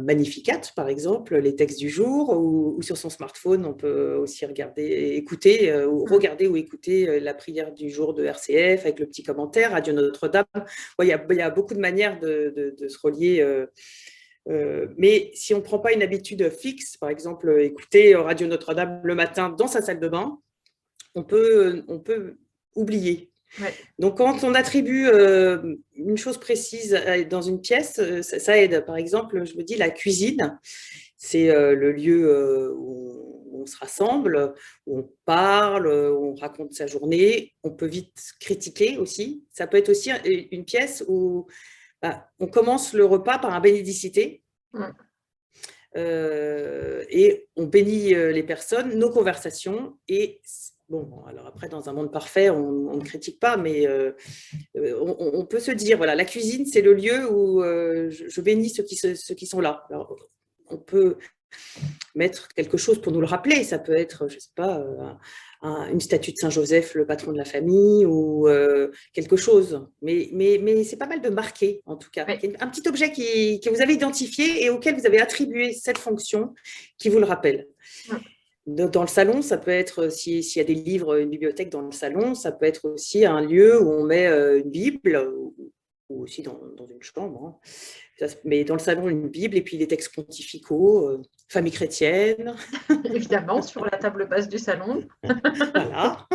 Magnificat, par exemple, les textes du jour, ou sur son smartphone, on peut aussi écouter ou écouter la prière du jour de RCF avec le petit commentaire, Adieu Notre-Dame. Il y a beaucoup de manières de se relier. Mais si on ne prend pas une habitude fixe, par exemple, écouter Radio Notre-Dame le matin dans sa salle de bain, on peut oublier. Ouais. Donc, quand on attribue une chose précise dans une pièce, ça aide. Par exemple, je me dis la cuisine, c'est le lieu où on se rassemble, où on parle, où on raconte sa journée. On peut vite critiquer aussi. Ça peut être aussi une pièce où on commence le repas par un bénédicité. Et on bénit les personnes, nos conversations. Et bon, alors après, dans un monde parfait, on ne critique pas, mais on peut se dire, voilà, la cuisine, c'est le lieu où je bénis ceux qui sont là. Alors, on peut mettre quelque chose pour nous le rappeler. Ça peut être, je ne sais pas, une statue de Saint-Joseph, le patron de la famille, ou quelque chose. Mais c'est pas mal de marquer, en tout cas. Ouais. Un petit objet que vous avez identifié et auquel vous avez attribué cette fonction qui vous le rappelle. Ouais. Dans le salon, ça peut être, s'il y a des livres, une bibliothèque dans le salon, ça peut être aussi un lieu où on met une Bible, ou aussi dans une chambre. Mais dans le salon, une Bible, et puis des textes pontificaux, famille chrétienne. Évidemment, sur la table basse du salon. Voilà.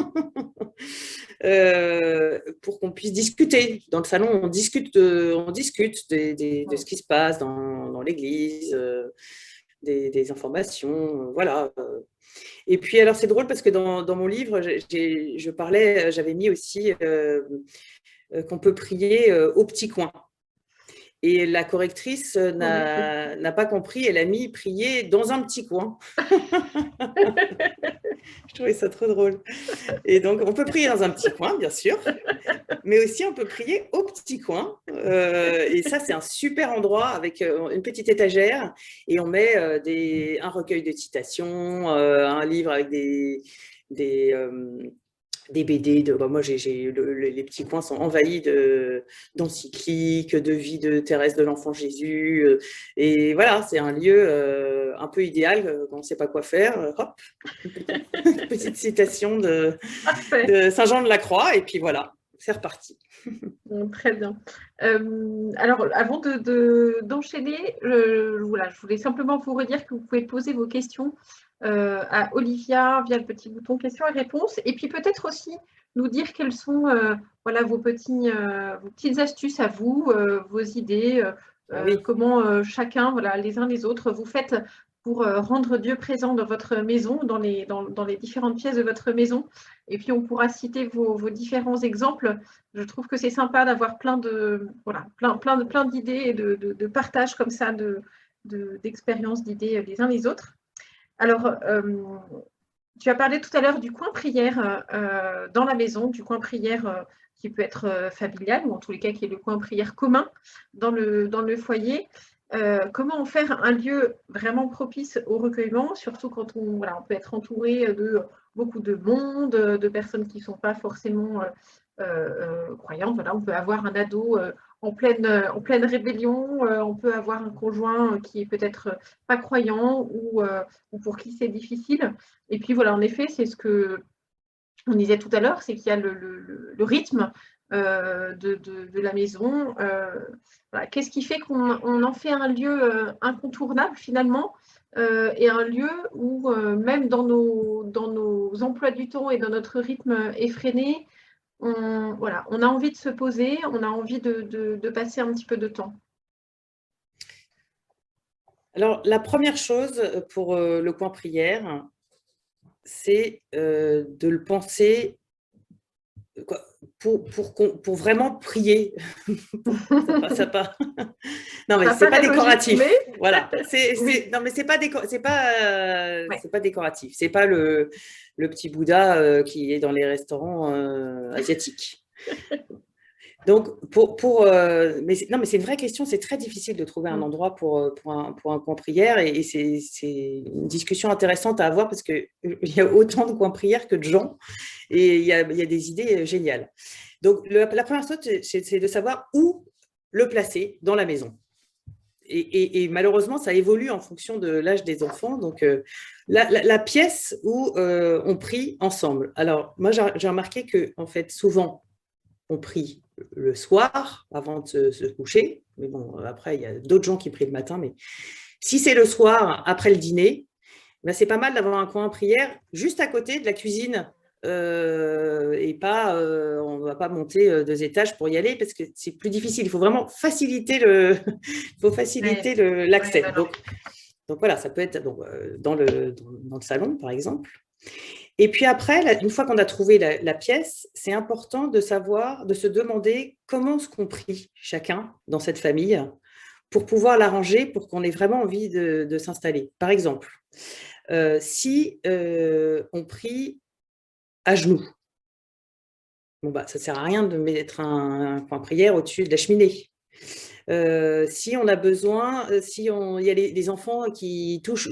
Pour qu'on puisse discuter. Dans le salon, on discute de ce qui se passe dans l'église, des informations, voilà. Et puis, alors, c'est drôle parce que dans mon livre, j'avais mis aussi qu'on peut prier au petit coin. Et la correctrice n'a pas compris, elle a mis prier dans un petit coin. Je trouvais ça trop drôle. Et donc, on peut prier dans un petit coin, bien sûr, mais aussi on peut prier au petit coin. Et ça, c'est un super endroit avec une petite étagère et on met un recueil de citations, un livre avec des, des BD. Moi, les petits coins sont envahis d'encycliques, de vie de Thérèse de l'Enfant Jésus. Et voilà, c'est un lieu un peu idéal quand on ne sait pas quoi faire. Hop, une petite citation de Saint-Jean de la Croix. Et puis voilà, c'est reparti. Très bien. Alors, avant d'enchaîner, voilà, je voulais simplement vous redire que vous pouvez poser vos questions à Olivia via le petit bouton questions et réponses. Et puis peut-être aussi nous dire quelles sont voilà, vos petites astuces à vous, vos idées, Oui. comment chacun, voilà, les uns les autres, vous faites pour rendre Dieu présent dans votre maison, dans les différentes pièces de votre maison. Et puis, on pourra citer vos différents exemples. Je trouve que c'est sympa d'avoir plein d'idées et de partages comme ça, d'expériences, d'idées les uns les autres. Alors, tu as parlé tout à l'heure du coin prière dans la maison, du coin prière qui peut être familial, ou en tous les cas qui est le coin prière commun dans le foyer. Comment en faire un lieu vraiment propice au recueillement, surtout quand on peut être entouré de beaucoup de monde, de personnes qui ne sont pas forcément croyantes. Voilà, on peut avoir un ado en pleine rébellion, on peut avoir un conjoint qui est peut-être pas croyant ou pour qui c'est difficile. Et puis voilà, en effet, c'est ce que on disait tout à l'heure, c'est qu'il y a le rythme de la maison. Voilà. Qu'est-ce qui fait qu'on en fait un lieu incontournable finalement et un lieu où même dans nos emplois du temps et dans notre rythme effréné, on a envie de se poser, on a envie de passer un petit peu de temps. Alors, la première chose pour le coin prière, c'est de le penser pour vraiment prier. Non, mais c'est pas décoratif. Mais... Voilà. Oui. Non, mais c'est pas décoratif. C'est pas le petit Bouddha qui est dans les restaurants asiatiques. Donc, mais c'est une vraie question. C'est très difficile de trouver un endroit pour un coin prière et c'est une discussion intéressante à avoir parce qu'il y a autant de coins prière que de gens et il y a des idées géniales. Donc, la première chose, c'est de savoir où le placer dans la maison. Et malheureusement, ça évolue en fonction de l'âge des enfants. Donc, la pièce où on prie ensemble. Alors, moi, j'ai remarqué que, en fait, souvent, on prie le soir avant de se coucher. Mais bon, après, il y a d'autres gens qui prient le matin. Mais si c'est le soir, après le dîner, ben, c'est pas mal d'avoir un coin prière juste à côté de la cuisine. Et pas, on ne va pas monter 2 étages pour y aller parce que c'est plus difficile. Il faut vraiment faciliter l'accès. Donc voilà, ça peut être dans le salon, par exemple. Et puis après, une fois qu'on a trouvé la pièce, c'est important de se demander comment se prie chacun dans cette famille pour pouvoir l'arranger, pour qu'on ait vraiment envie de s'installer. Par exemple, si on prie à genoux, bon, bah, ça ne sert à rien de mettre un coin prière au-dessus de la cheminée. Si on a besoin, il y a les enfants qui touchent,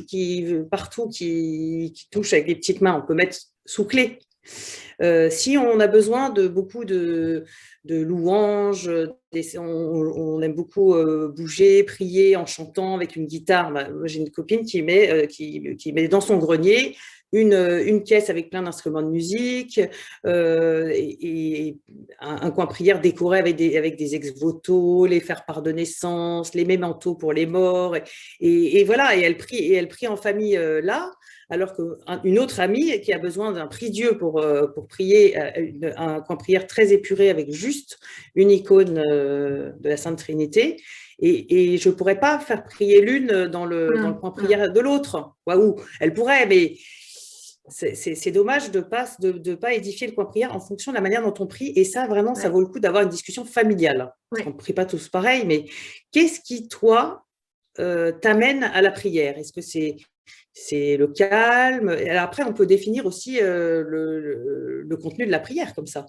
partout, qui touchent avec les petites mains, on peut mettre sous clé. Si on a besoin de beaucoup de louanges, on aime beaucoup bouger, prier en chantant avec une guitare. Bah, j'ai une copine qui met dans son grenier une caisse avec plein d'instruments de musique et un coin prière décoré avec des ex-voto, les faire-part de naissance, les mémentos pour les morts. Et voilà, et elle prie en famille là. Alors qu'une autre amie qui a besoin d'un prie-dieu pour prier, un coin prière très épuré avec juste une icône de la Sainte Trinité. Et je ne pourrais pas faire prier l'une dans le coin prière de l'autre. Ou elle pourrait, mais c'est dommage de ne pas édifier le coin prière en fonction de la manière dont on prie. Et ça, vraiment, ça vaut le coup d'avoir une discussion familiale. Parce qu'on ne prie pas tous pareil, mais qu'est-ce qui, toi, t'amène à la prière? Est-ce que c'est c'est le calme. Et après, on peut définir aussi le contenu de la prière comme ça.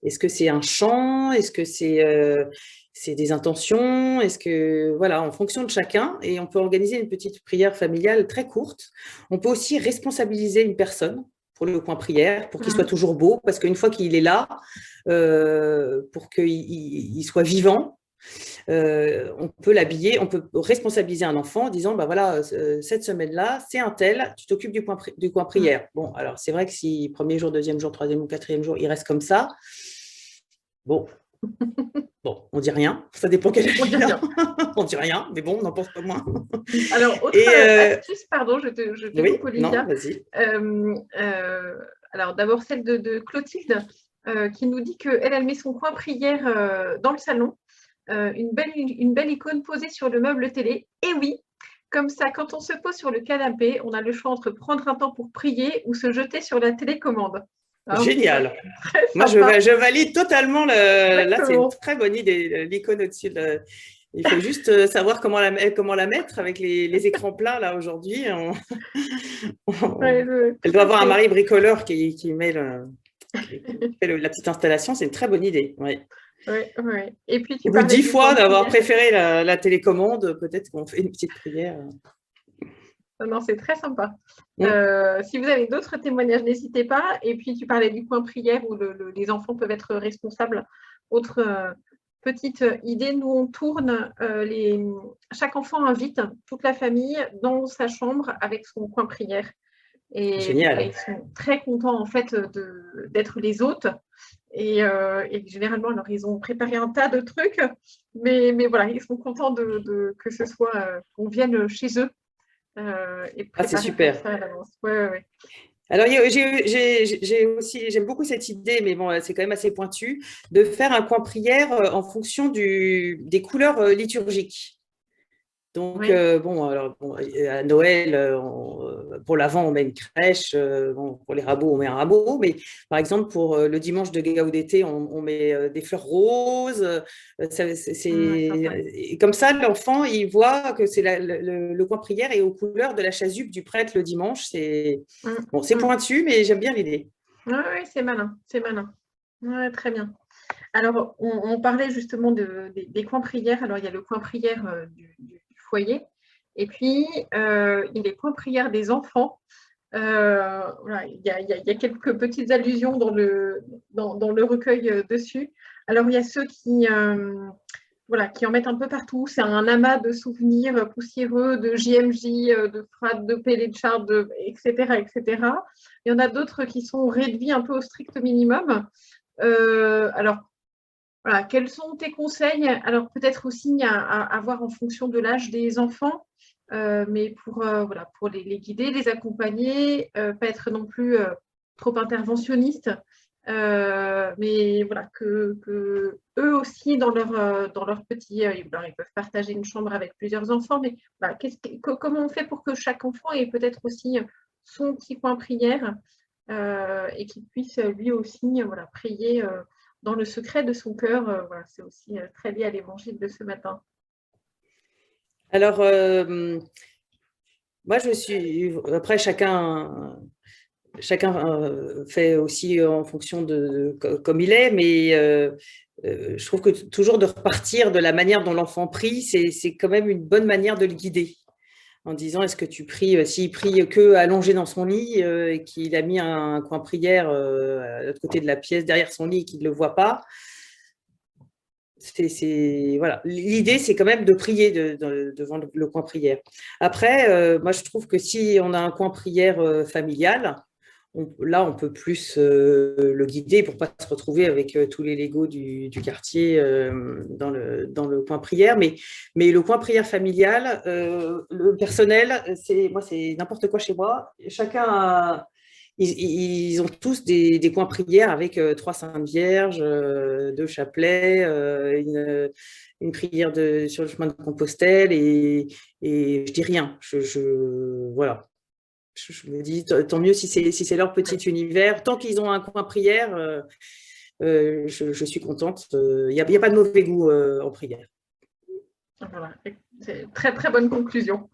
Est-ce que c'est un chant? Est-ce que c'est des intentions? Est-ce que, voilà, en fonction de chacun, et on peut organiser une petite prière familiale très courte. On peut aussi responsabiliser une personne pour le coin prière, pour qu'il soit toujours beau, parce qu'une fois qu'il est là, pour qu'il soit vivant, on peut l'habiller, on peut responsabiliser un enfant en disant, bah voilà, cette semaine-là, c'est un tel, tu t'occupes du coin prière. Bon, alors c'est vrai que si premier jour, deuxième jour, troisième ou quatrième jour, il reste comme ça, bon, on dit rien, ça dépend quel âge il a. On dit rien, mais bon, on n'en pense pas moins. Alors, autre astuce, pardon, je te oui, coupe, Olivia. Non, vas-y. Alors, d'abord, celle de Clotilde, qui nous dit qu'elle met son coin prière dans le salon, une belle icône posée sur le meuble télé. Et oui, comme ça, quand on se pose sur le canapé, on a le choix entre prendre un temps pour prier ou se jeter sur la télécommande. Alors, génial. Moi, je valide totalement. Là, c'est une très bonne idée, l'icône au-dessus. Il faut juste savoir comment la mettre avec les écrans plats, là, aujourd'hui. Elle doit avoir un mari bricoleur qui fait la petite installation. C'est une très bonne idée. Ouais. Ouais. Et puis, au bout de 10 fois d'avoir préféré la télécommande, peut-être qu'on fait une petite prière. Non, c'est très sympa. Si vous avez d'autres témoignages, n'hésitez pas. Et puis, tu parlais du coin prière où les enfants peuvent être responsables. Autre petite idée, nous, on tourne, chaque enfant invite toute la famille dans sa chambre avec son coin prière. Et ils sont très contents, en fait, d'être les hôtes. Et généralement, alors, ils ont préparé un tas de trucs, mais voilà, ils sont contents que ce soit, qu'on vienne chez eux. C'est super. Ouais. Alors, j'aime beaucoup cette idée, mais bon, c'est quand même assez pointu, de faire un coin prière en fonction des couleurs liturgiques. Donc, à Noël, pour l'Avent, on met une crèche. Pour les rameaux, on met un rameau. Mais par exemple, pour le dimanche de Gaudete, on met des fleurs roses. Et comme ça, l'enfant, il voit que c'est le coin prière est aux couleurs de la chasuble du prêtre le dimanche. C'est pointu, mais j'aime bien l'idée. Oui, c'est malin. Ouais, très bien. Alors, on parlait justement des coins prières. Alors, il y a le coin prière du foyer. Et puis, il y a les coins prières des enfants. Il y a quelques petites allusions dans le recueil dessus. Alors, il y a ceux qui en mettent un peu partout. C'est un amas de souvenirs poussiéreux, de JMJ, de Frad, de Péléchard, etc., etc. Il y en a d'autres qui sont réduits un peu au strict minimum. Alors, voilà, quels sont tes conseils? Alors, peut-être aussi à voir en fonction de l'âge des enfants, mais pour les guider, les accompagner, pas être non plus trop interventionniste, mais voilà, que eux aussi, dans leur petit, ils peuvent partager une chambre avec plusieurs enfants, mais voilà, comment on fait pour que chaque enfant ait peut-être aussi son petit coin prière et qu'il puisse lui aussi prier dans le secret de son cœur. C'est aussi très lié à l'évangile de ce matin. Alors, moi, après, chacun fait aussi en fonction de comme il est, mais je trouve que toujours de repartir de la manière dont l'enfant prie, c'est quand même une bonne manière de le guider. En disant, est-ce que tu pries, s'il prie que allongé dans son lit et qu'il a mis un coin prière à l'autre côté de la pièce, derrière son lit, et qu'il ne le voit pas, voilà. L'idée, c'est quand même de prier devant le coin prière. Après, moi, je trouve que si on a un coin prière familial, là, on peut plus le guider pour ne pas se retrouver avec tous les Legos du quartier dans le coin prière. Mais le coin prière familial, le personnel, c'est n'importe quoi chez moi. Chacun ils ont tous des coins prières avec 3 Saintes Vierges, 2 chapelets, une prière sur le chemin de Compostelle et je dis rien. Voilà. Je me dis, tant mieux si c'est leur petit univers. Tant qu'ils ont un coin prière, je suis contente. Il n'y a pas de mauvais goût en prière. Voilà, c'est une très très bonne conclusion.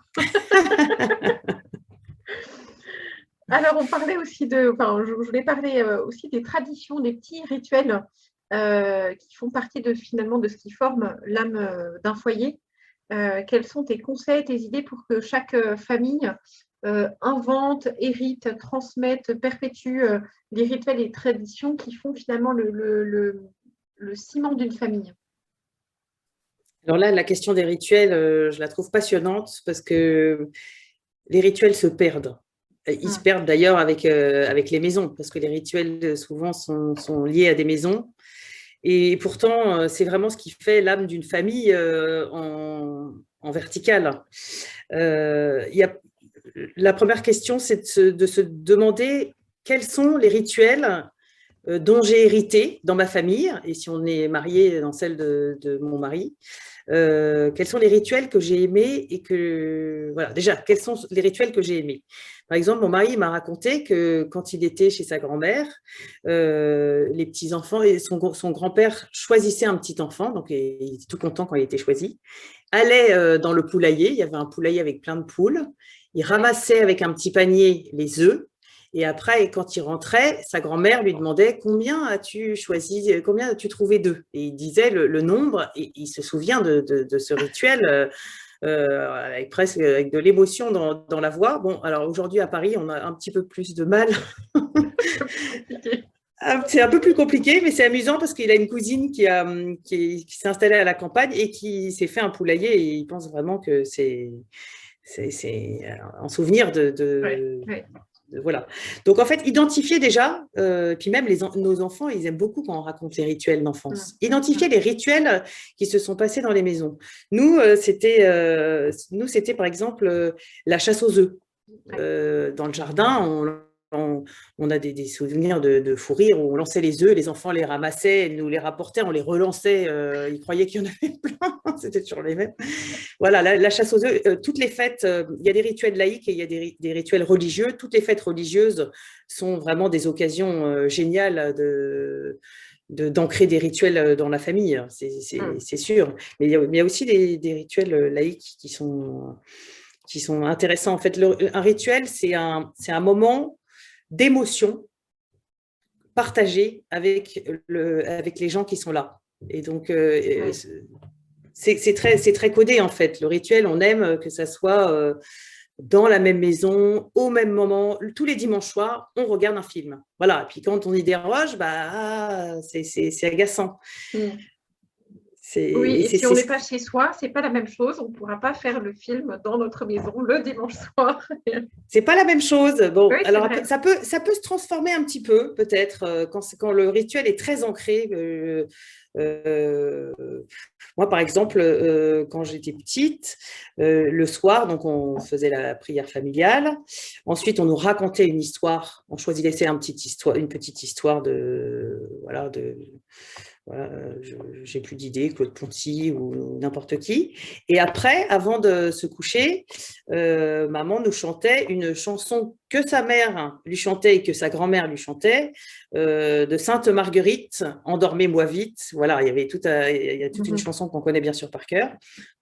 Alors, on parlait aussi je voulais parler aussi des traditions, des petits rituels qui font partie finalement de ce qui forme l'âme d'un foyer. Quels sont tes conseils, tes idées pour que chaque famille invente, hérite, transmette, perpétue les rituels et les traditions qui font finalement le ciment d'une famille? Alors là, la question des rituels, je la trouve passionnante parce que les rituels se perdent. Ils se perdent d'ailleurs avec les maisons, parce que les rituels souvent sont liés à des maisons. Et pourtant, c'est vraiment ce qui fait l'âme d'une famille en verticale. La première question, c'est de se demander quels sont les rituels dont j'ai hérité dans ma famille, et si on est marié dans celle de mon mari, quels sont les rituels que j'ai aimés et que… Voilà, déjà, quels sont les rituels que j'ai aimés? Par exemple, mon mari m'a raconté que quand il était chez sa grand-mère, les petits-enfants et son grand-père choisissait un petit enfant, donc il était tout content quand il était choisi, allait dans le poulailler, il y avait un poulailler avec plein de poules, il ramassait avec un petit panier les œufs, et après, quand il rentrait, sa grand-mère lui demandait combien as-tu choisi, combien as-tu trouvé d'œufs? Et il disait le nombre, et il se souvient de ce rituel avec presque avec de l'émotion dans la voix. Bon, alors aujourd'hui à Paris, on a un petit peu plus de mal. C'est un peu plus compliqué, mais c'est amusant parce qu'il a une cousine qui s'est installée à la campagne et qui s'est fait un poulailler, et il pense vraiment que c'est un souvenir voilà. Donc, en fait, identifier déjà, puis même nos enfants, ils aiment beaucoup quand on raconte les rituels d'enfance. Identifier les rituels qui se sont passés dans les maisons. Nous, c'était par exemple la chasse aux œufs. Dans le jardin, on a des souvenirs de fou rire où on lançait les œufs, les enfants les ramassaient, nous les rapportaient, on les relançait, ils croyaient qu'il y en avait plein, c'était toujours les mêmes. Voilà, la chasse aux œufs, toutes les fêtes, il y a des rituels laïques et il y a des rituels religieux. Toutes les fêtes religieuses sont vraiment des occasions géniales d'ancrer des rituels dans la famille, c'est sûr. Mais il y a aussi des rituels laïques qui sont intéressants. En fait, un rituel, c'est un moment d'émotion partagée avec les gens qui sont là. Et donc, c'est très codé, en fait. Le rituel, on aime que ça soit dans la même maison, au même moment. Tous les dimanches soirs, on regarde un film. Voilà. Et puis quand on y déroge, c'est agaçant. Oui, et si on n'est pas chez soi, c'est pas la même chose. On ne pourra pas faire le film dans notre maison le dimanche soir. C'est pas la même chose. Bon, Oui, alors ça peut se transformer un petit peu, peut-être, quand le rituel est très ancré. Moi, par exemple, quand j'étais petite, le soir, donc on faisait la prière familiale. Ensuite, on nous racontait une histoire. On choisissait une petite histoire voilà, j'ai plus d'idées, Claude Ponty ou n'importe qui. Et après, avant de se coucher, maman nous chantait une chanson que sa mère lui chantait et que sa grand-mère lui chantait, de Sainte Marguerite, Endormez-moi vite. Voilà, il y a toute une chanson qu'on connaît bien sûr par cœur,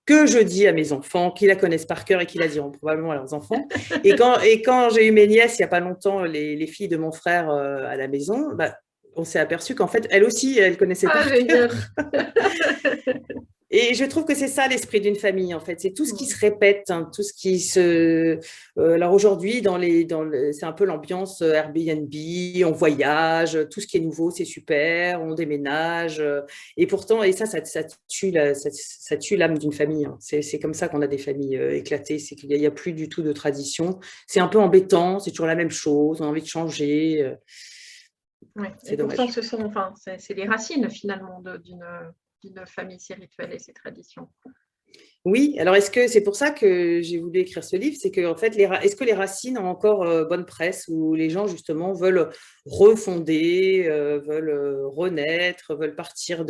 que je dis à mes enfants, qui la connaissent par cœur et qui la diront probablement à leurs enfants. Et quand j'ai eu mes nièces, il n'y a pas longtemps, les filles de mon frère à la maison, on s'est aperçu qu'en fait, elle aussi, elle connaissait par cœur. Et je trouve que c'est ça l'esprit d'une famille, en fait. C'est tout ce qui se répète, hein, tout ce qui se… alors aujourd'hui, c'est un peu l'ambiance Airbnb, on voyage, tout ce qui est nouveau, c'est super, on déménage. Et pourtant, ça tue l'âme d'une famille. Hein. C'est comme ça qu'on a des familles éclatées, c'est qu'il n'y a plus du tout de tradition. C'est un peu embêtant, c'est toujours la même chose, on a envie de changer. Oui, et pourtant, c'est les racines finalement d'une famille, ces rituels et ces traditions. Oui, alors est-ce que c'est pour ça que j'ai voulu écrire ce livre, c'est que en fait, est-ce que les racines ont encore bonne presse, où les gens justement veulent refonder, veulent renaître, veulent partir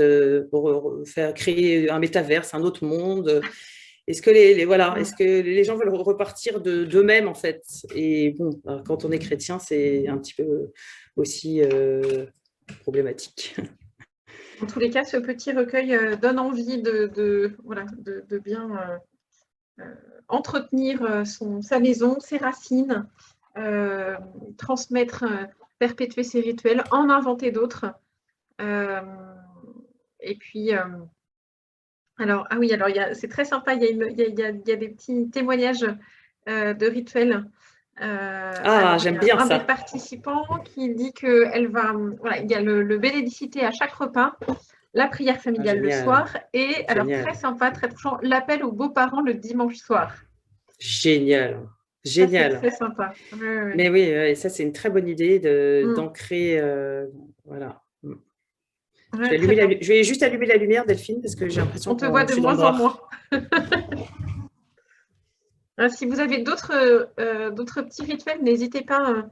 pour faire créer un métaverse, un autre monde. Est-ce que est-ce que les gens veulent repartir d'eux-mêmes en fait? Et bon, quand on est chrétien, c'est un petit peu aussi problématique. En tous les cas, ce petit recueil donne envie voilà, de bien entretenir sa maison, ses racines, transmettre, perpétuer ses rituels, en inventer d'autres. Et puis, alors, ah oui, alors c'est très sympa, il y a des petits témoignages de rituels. Alors, il y j'aime a bien un des ça. participants qui dit qu'elle va, voilà, il y a le bénédicité à chaque repas, la prière familiale le Génial, soir et, alors très génial, sympa, très touchant, l'appel aux beaux-parents le dimanche soir. génial, Ça, c'est génial. très sympa. Ouais. Mais oui, ça c'est une très bonne idée Mm. d'ancrer, voilà. Ouais, très bien. Je vais juste allumer la lumière, Delphine, parce que j'ai l'impression On te voit que de je suis dans le moins en noir. moins. Si vous avez d'autres petits rituels, n'hésitez pas,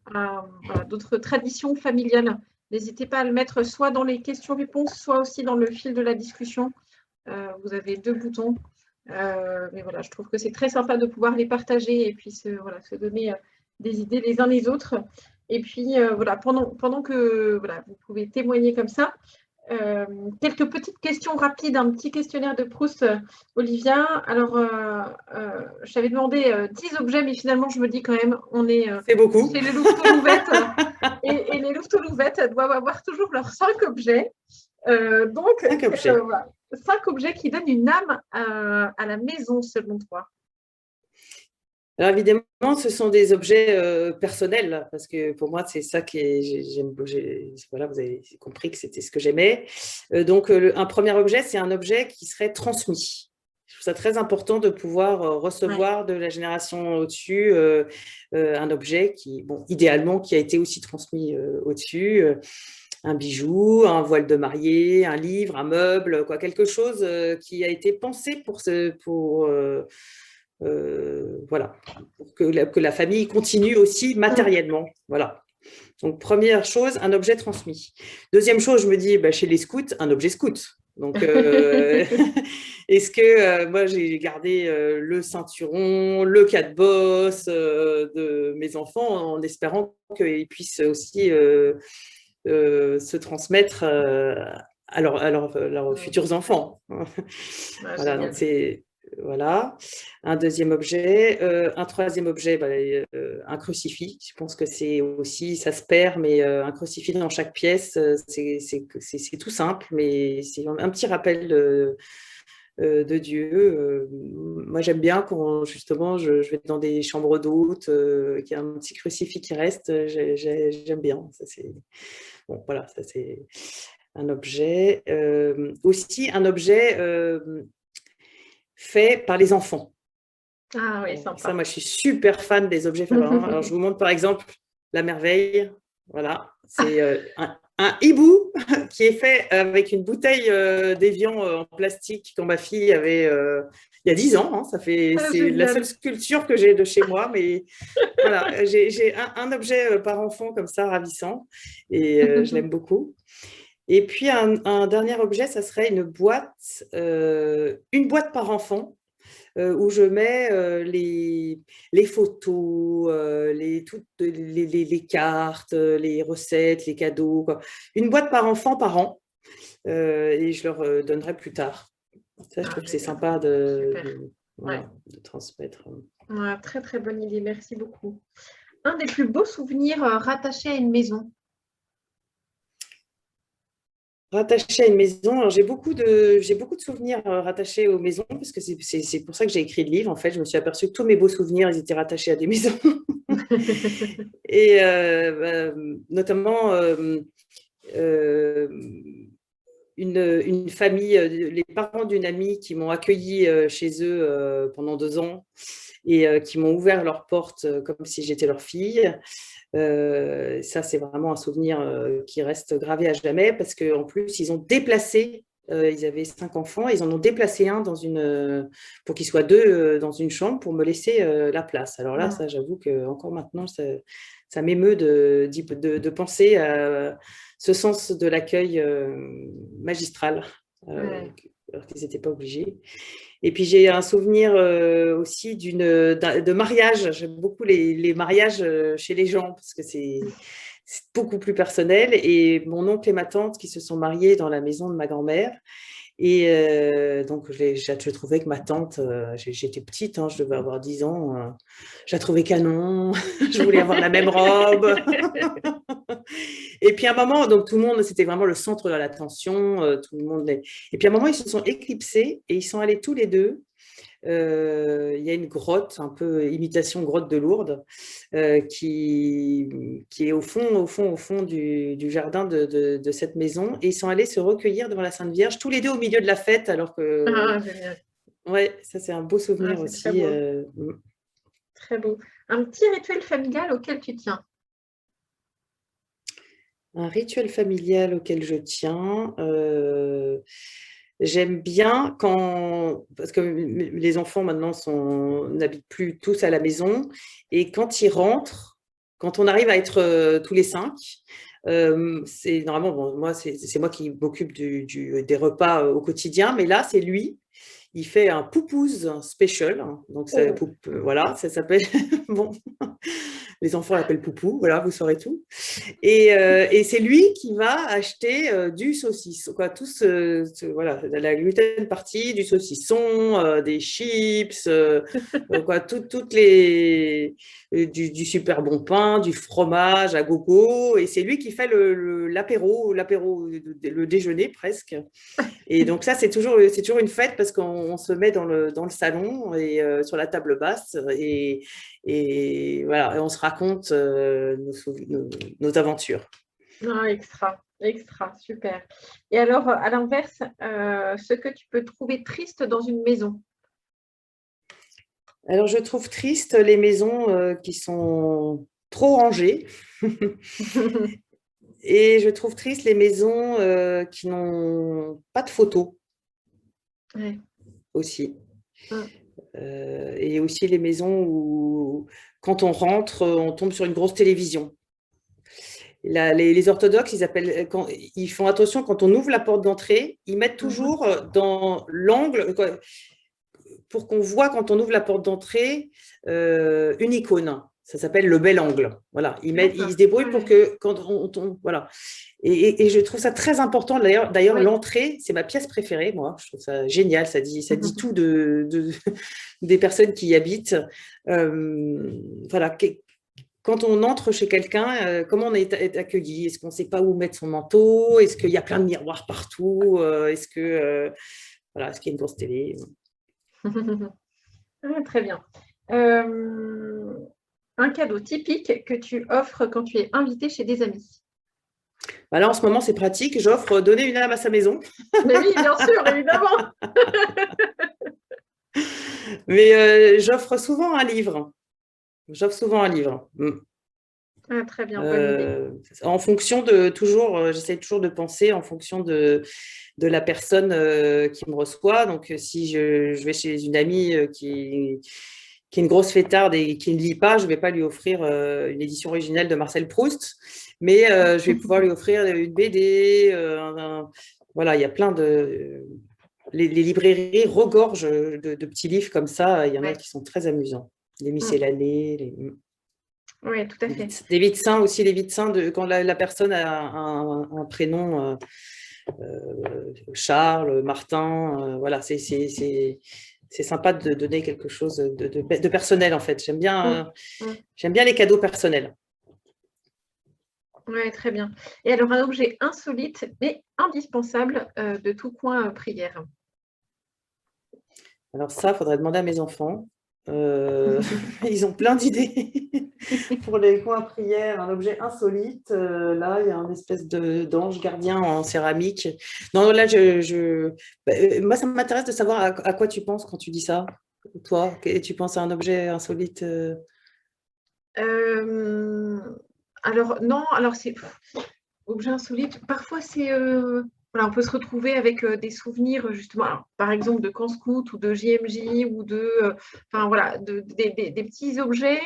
voilà, d'autres traditions familiales, n'hésitez pas à le mettre soit dans les questions-réponses, soit aussi dans le fil de la discussion. Vous avez 2 boutons. Mais voilà, je trouve que c'est très sympa de pouvoir les partager et puis voilà, se donner des idées les uns les autres. Et puis, voilà, pendant que voilà, vous pouvez témoigner comme ça, quelques petites questions rapides, un petit questionnaire de Proust, Olivia. Alors, je t'avais demandé 10 objets, mais finalement, je me dis quand même, on est C'est beaucoup. chez les Louveteaux-Louvettes, et les Louveteaux-Louvettes doivent avoir toujours leurs 5 objets. Donc, 5 objets. voilà, 5 objets qui donnent une âme à la maison, selon toi. Alors évidemment, ce sont des objets personnels, parce que pour moi, c'est ça j'aime. Voilà, vous avez compris que c'était ce que j'aimais. Donc, un premier objet, c'est un objet qui serait transmis. Je trouve ça très important de pouvoir recevoir de la génération au-dessus un objet qui, bon, idéalement, qui a été aussi transmis au-dessus. Un bijou, un voile de mariée, un livre, un meuble, quoi, quelque chose qui a été pensé voilà, pour que la famille continue aussi matériellement. Voilà. Donc, première chose, un objet transmis. Deuxième chose, je me dis, chez les scouts, un objet scout. Donc, est-ce que moi, j'ai gardé le ceinturon, le cadenas de mes enfants en espérant qu'ils puissent aussi se transmettre leurs futurs enfants. Voilà, donc Génial. c'est voilà. Un deuxième objet. Un troisième objet, un crucifix. Je pense que c'est aussi, ça se perd, mais un crucifix dans chaque pièce, c'est tout simple, mais c'est un petit rappel de Dieu. Moi, j'aime bien quand justement je vais dans des chambres d'hôtes, qu'il y a un petit crucifix qui reste. J'aime bien. Ça, bon, voilà, ça c'est un objet. Aussi, un objet fait par les enfants. Ah oui, Ça, sympa. moi, je suis super fan des objets faits par les enfants. Alors, je vous montre par exemple la merveille. Voilà, c'est un hibou qui est fait avec une bouteille d'évian en plastique quand ma fille avait il y a 10 ans. Hein, Ah, c'est la seule génial. sculpture que j'ai de chez moi, mais voilà, j'ai un objet par enfant comme ça ravissant et je l'aime beaucoup. Et puis un dernier objet, ça serait une boîte par enfant où je mets les photos, toutes les cartes, les recettes, les cadeaux, quoi. Une boîte par enfant par an, et je leur donnerai plus tard. Ça, je trouve que c'est Génial. sympa Super. Ouais. voilà, de transmettre. Ouais, très, très bonne idée. Merci beaucoup. Un des plus beaux souvenirs rattachés à une maison. Rattaché à une maison, alors j'ai beaucoup de souvenirs rattachés aux maisons, parce que c'est pour ça que j'ai écrit le livre. En fait, je me suis aperçue que tous mes beaux souvenirs, ils étaient rattachés à des maisons. Et notamment une famille, les parents d'une amie qui m'ont accueilli chez eux pendant 2 ans et qui m'ont ouvert leurs portes comme si j'étais leur fille. Ça, c'est vraiment un souvenir qui reste gravé à jamais parce qu'en plus, ils ont déplacé, ils avaient 5 enfants, ils en ont déplacé un pour qu'ils soient 2 dans une chambre pour me laisser la place. Alors là, ça, j'avoue que encore maintenant, ça m'émeut de penser à ce sens de l'accueil magistral, alors qu'ils n'étaient pas obligés. Et puis j'ai un souvenir aussi de mariage. J'aime beaucoup les mariages chez les gens parce que c'est beaucoup plus personnel. Et mon oncle et ma tante qui se sont mariés dans la maison de ma grand-mère. Et donc, je trouvais que ma tante, j'étais petite, hein, je devais avoir 10 ans, je la trouvais canon, je voulais avoir la même robe. Et puis à un moment, donc tout le monde, c'était vraiment le centre de l'attention, tout le monde. Et puis à un moment, ils se sont éclipsés et ils sont allés tous les deux. Il y a une grotte, un peu imitation grotte de Lourdes, qui est au fond du jardin de cette maison. Et ils sont allés se recueillir devant la Sainte Vierge, tous les deux au milieu de la fête, alors que… Ah, génial. Ouais, ça c'est un beau Ah, souvenir c'est très aussi. beau. Très beau. Un petit rituel familial auquel tu tiens. Un rituel familial auquel je tiens. J'aime bien parce que les enfants maintenant n'habitent plus tous à la maison, et quand ils rentrent, quand on arrive à être tous les 5, c'est normalement, bon, moi, c'est moi qui m'occupe des repas au quotidien, mais là, c'est lui. Il fait un poupouze special, donc voilà, ça s'appelle, bon, les enfants l'appellent poupou, voilà, vous saurez tout. Et c'est lui qui va acheter du saucisson, quoi, voilà, la gluten partie, du saucisson, des chips, quoi, toutes du super bon pain, du fromage à gogo. Et c'est lui qui fait l'apéro, le déjeuner presque. Et donc ça, c'est toujours une fête parce qu'on se met dans le salon et sur la table basse et voilà, et on se raconte nos aventures. Ah, extra, extra, super. Et alors, à l'inverse, ce que tu peux trouver triste dans une maison. Alors, je trouve triste les maisons qui sont trop rangées. Et je trouve triste les maisons qui n'ont pas de photos Ouais. aussi. Mm. Et aussi les maisons où, quand on rentre, on tombe sur une grosse télévision. Les orthodoxes, ils font attention quand on ouvre la porte d'entrée, ils mettent toujours dans l'angle, pour qu'on voit quand on ouvre la porte d'entrée, une icône. Ça s'appelle le bel angle. Voilà, ils se débrouillent pour que quand voilà. Et je trouve ça très important. D'ailleurs, l'entrée, c'est ma pièce préférée, moi. Je trouve ça génial. Ça dit tout des personnes qui y habitent. Voilà. Quand on entre chez quelqu'un, comment on est accueilli? Est-ce qu'on ne sait pas où mettre son manteau? Est-ce qu'il y a plein de miroirs partout? Est-ce qu'il y a une grosse télé? Ah, très bien. Un cadeau typique que tu offres quand tu es invité chez des amis. Bah là, en ce moment, c'est pratique. J'offre donner une âme à sa maison. Mais oui, bien sûr, évidemment. Mais j'offre souvent un livre. J'offre souvent un livre. Ah, très bien, bonne idée. En fonction j'essaie toujours de penser en fonction de la personne qui me reçoit. Donc, si je vais chez une amie qui est une grosse fêtarde et qui ne lit pas, je ne vais pas lui offrir une édition originale de Marcel Proust, mais je vais pouvoir lui offrir une BD. Voilà, il y a plein de… Les librairies regorgent de petits livres comme ça. Il y en a qui sont très amusants. Les miscellanées, Oui, tout à fait. des vies de saints aussi, les vies de saints, quand la personne a un prénom, Charles, Martin, voilà, c'est sympa de donner quelque chose de personnel, en fait. J'aime bien les cadeaux personnels. Oui, très bien. Et alors, un objet insolite mais indispensable de tout coin prière. Alors ça, il faudrait demander à mes enfants. Ils ont plein d'idées pour les coins prières. Un objet insolite, là, il y a une espèce d'ange gardien en céramique. Non, là, moi, ça m'intéresse de savoir à quoi tu penses quand tu dis ça. Toi, tu penses à un objet insolite Alors, non, alors c'est objet insolite. Parfois, c'est… voilà, on peut se retrouver avec des souvenirs, justement, alors, par exemple, de camp scout ou de JMJ ou enfin, voilà, des petits objets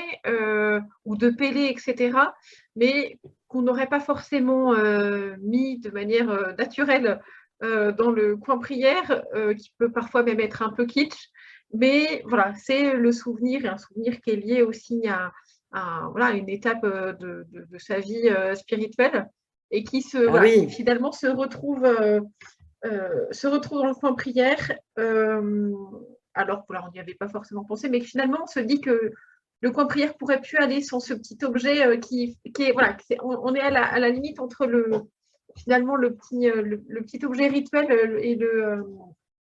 ou de Pélé, etc., mais qu'on n'aurait pas forcément mis de manière naturelle dans le coin prière, qui peut parfois même être un peu kitsch. Mais voilà, c'est le souvenir, et un souvenir qui est lié aussi voilà, une étape de sa vie spirituelle et qui Ah voilà, qui oui, finalement se retrouve dans le coin prière, alors qu'on n'y avait pas forcément pensé, mais finalement on se dit que le coin prière pourrait plus aller sans ce petit objet qui est, voilà, on est à la limite entre finalement le petit objet rituel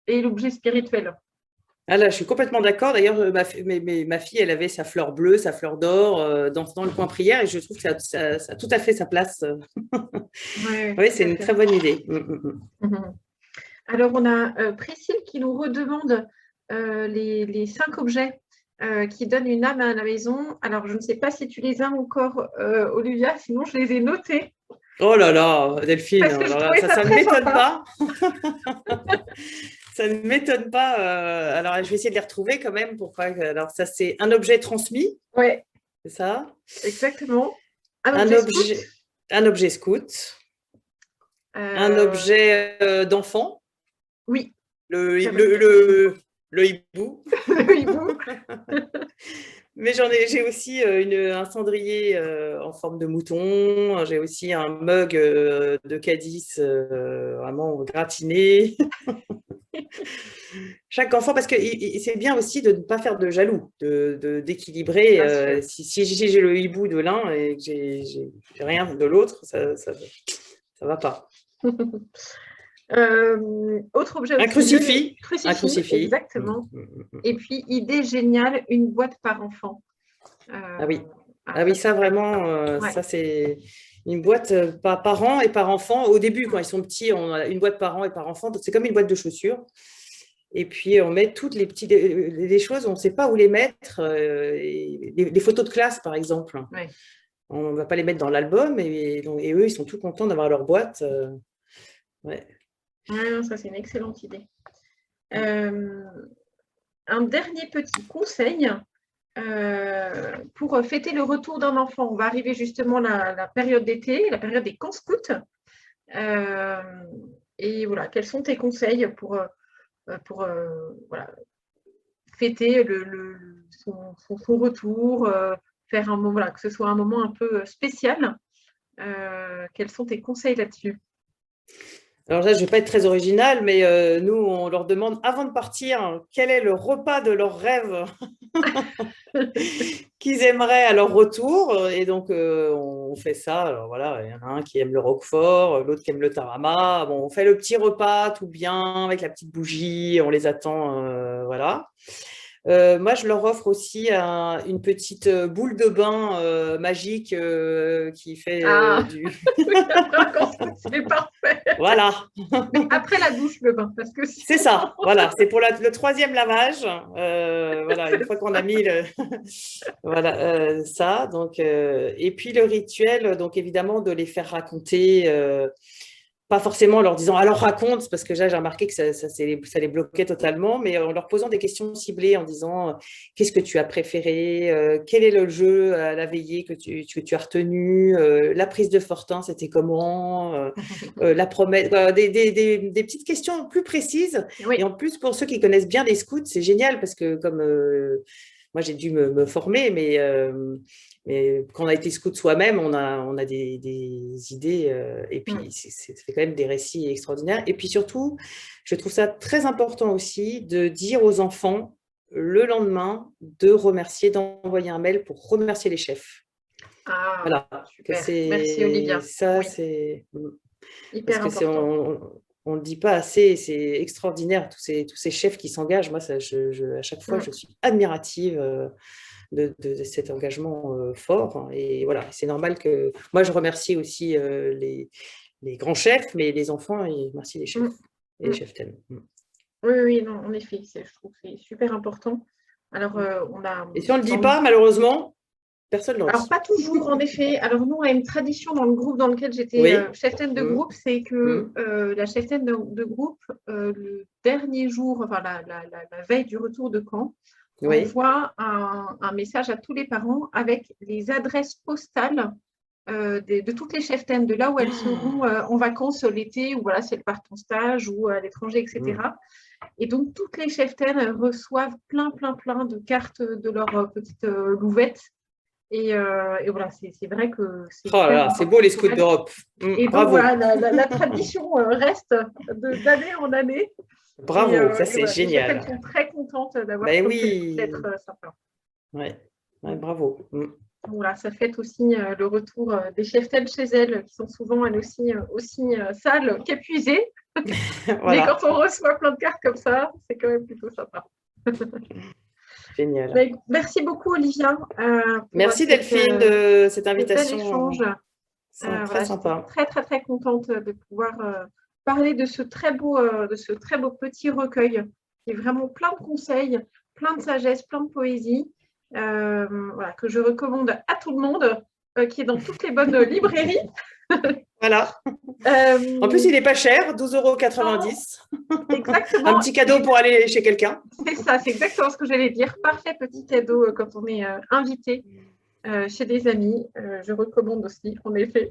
et l'objet spirituel. ah là, je suis complètement d'accord. D'ailleurs, ma fille, elle avait sa fleur bleue, sa fleur d'or dans le coin prière et je trouve que ça a tout à fait sa place. Ouais, Oui, tout c'est à une fait. très bonne idée. Mhm. Alors, on a Priscille qui nous redemande les 5 objets qui donnent une âme à la maison. Alors, je ne sais pas si tu les as encore, Olivia, sinon je les ai notés Oh là là, Delphine, parce que je alors là, trouvais ça ça ne très m'étonne sympa. pas. Ça ne m'étonne pas. Alors, je vais essayer de les retrouver quand même. Alors, ça, c'est un objet transmis, Ouais, c'est ça. exactement. Un Un objet scout. objet, un objet scout. Un Euh, objet d'enfant. oui, Le, très bonne le, idée. le, le hibou. Le hibou. Mais j'ai aussi un cendrier en forme de mouton. J'ai aussi un mug de Cadiz vraiment gratiné. Chaque enfant, parce que c'est bien aussi de ne pas faire de jaloux, d'équilibrer. Bien sûr. Si j'ai le hibou de l'un et que j'ai rien de l'autre, ça va pas. Autre objet Un aussi, le crucifix, un crucifix, crucifix. exactement. Et puis, idée géniale, une boîte par enfant. Ah oui, Ah, ah oui, ça, ça c'est vrai que, vraiment, ouais, ça c'est une boîte par an et par enfant. Au début, quand mm, ils sont petits, on a une boîte par an et par enfant. Donc c'est comme une boîte de chaussures. Et puis on met toutes les choses, on ne sait pas où les mettre. Les photos de classe, par exemple, ouais. on ne va pas les mettre dans l'album. Et eux, ils sont tout contents d'avoir leur boîte. Ouais. Ouais, non, ça, c'est une excellente idée. Euh, un dernier petit conseil pour fêter le retour d'un enfant. On va arriver justement la période d'été, la période des camps scouts. Euh, et voilà, quels sont tes conseils pour voilà, fêter son retour, faire un moment, voilà, que ce soit un moment un peu spécial. Quels sont tes conseils là-dessus? Alors là, je ne vais pas être très originale, mais nous, on leur demande avant de partir quel est le repas de leur rêve qu'ils aimeraient à leur retour. Et donc, on fait ça. Alors voilà, il y en a un qui aime le roquefort, l'autre qui aime le tarama. Bon, on fait le petit repas tout bien avec la petite bougie. On les attend, voilà. Moi, je leur offre aussi une petite boule de bain magique qui fait Ah, du… oui, après un camp scout, c'est parfait. Voilà, Mais après la douche, le bain, parce que c'est sinon, ça. Voilà, c'est pour le troisième lavage. Voilà, une fois qu'on a mis voilà, ça. Donc, et puis le rituel, donc évidemment, de les faire raconter. Pas forcément en leur disant alors raconte, parce que là j'ai remarqué que ça les bloquait totalement, mais en leur posant des questions ciblées en disant qu'est-ce que tu as préféré, quel est le jeu à la veillée que tu as retenu, la prise de Fortin c'était comment, la promesse, des petites questions plus précises. Et oui, en plus pour ceux qui connaissent bien les scouts, c'est génial parce que comme moi j'ai dû me former, mais quand on a été scout soi-même, on a des idées et puis ça fait quand même des récits extraordinaires. Et puis surtout, je trouve ça très important aussi de dire aux enfants le lendemain de remercier, d'envoyer un mail pour remercier les chefs. ah, Voilà, que super. Merci c'est Olivia. ça, Oui, c'est parce hyper que important. on le dit pas assez, c'est extraordinaire tous ces chefs qui s'engagent. Moi, ça, à chaque fois, Mm, je suis admirative. De cet engagement fort. Hein. Et voilà, c'est normal que… Moi, je remercie aussi les grands chefs, mais les enfants, ils remercient les chefs mm, et les mm. chefs thèmes. Oui, oui, non, en effet, je trouve que c'est super important. Alors, on a Et si on ne le dit dans le pas, malheureusement, personne ne le Alors, dit. pas toujours, en effet. Alors, nous, on a une tradition dans le groupe dans lequel j'étais Oui. cheftaine de Mmh. groupe, c'est que Mmh. la cheftaine de groupe, le dernier jour, enfin, la veille du retour de camp, Oui. envoie un message à tous les parents avec les adresses postales de toutes les cheftaines, de là où elles seront en vacances l'été, ou voilà, si elles partent en stage ou à l'étranger, Mmh. etc. Et donc, toutes les cheftaines reçoivent plein de cartes de leur petite louvette Et voilà, c'est vrai que c'est Oh là hyper là, c'est important beau les pour scouts elle. d'Europe. Et donc, Bravo, voilà, la tradition reste d'année en année. bravo, ça Et c'est voilà, les cheptels génial. sont très contentes d'avoir Ben ce objet. oui, Peut-être sympa. ouais, ouais, bravo. Voilà, ça fête aussi le retour des cheptels chez elles, qui sont souvent elles aussi sales qu'épuisées. Mais quand Voilà, on reçoit plein de cartes comme ça, c'est quand même plutôt sympa. génial. Merci beaucoup, Olivia, pour Merci Delphine de cette ce bel échange. invitation, c'est très Voilà, j'étais sympa. très, très, très contente de pouvoir parler de ce très beau petit recueil qui est vraiment plein de conseils, plein de sagesse, plein de poésie, voilà, que je recommande à tout le monde, qui est dans toutes les bonnes librairies. Voilà. En plus, Euh, il n'est pas cher, non, 12,90 €. Un exactement. petit cadeau pour aller chez quelqu'un. C'est ça, c'est exactement ce que j'allais dire. Parfait petit cadeau quand on est invité chez des amis. Je recommande aussi, en effet.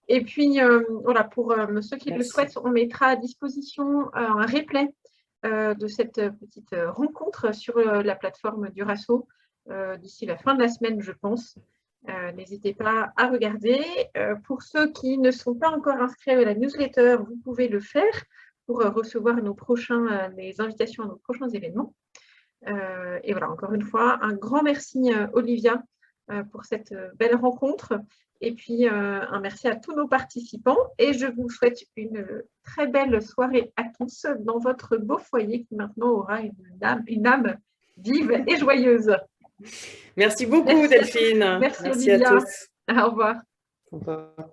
Et puis, voilà, pour ceux qui le Merci. souhaitent, on mettra à disposition un replay de cette petite rencontre sur la plateforme du Rasso d'ici la fin de la semaine, je pense. N'hésitez pas à regarder. Pour ceux qui ne sont pas encore inscrits à la newsletter, vous pouvez le faire pour recevoir les invitations à nos prochains événements. Et voilà, encore une fois, un grand merci, Olivia, pour cette belle rencontre. Et puis, un merci à tous nos participants. Et je vous souhaite une très belle soirée à tous dans votre beau foyer qui maintenant aura une âme vive et joyeuse. Merci beaucoup Merci à tous. Delphine. Merci, Merci à Olivia. tous. Au revoir. Au revoir.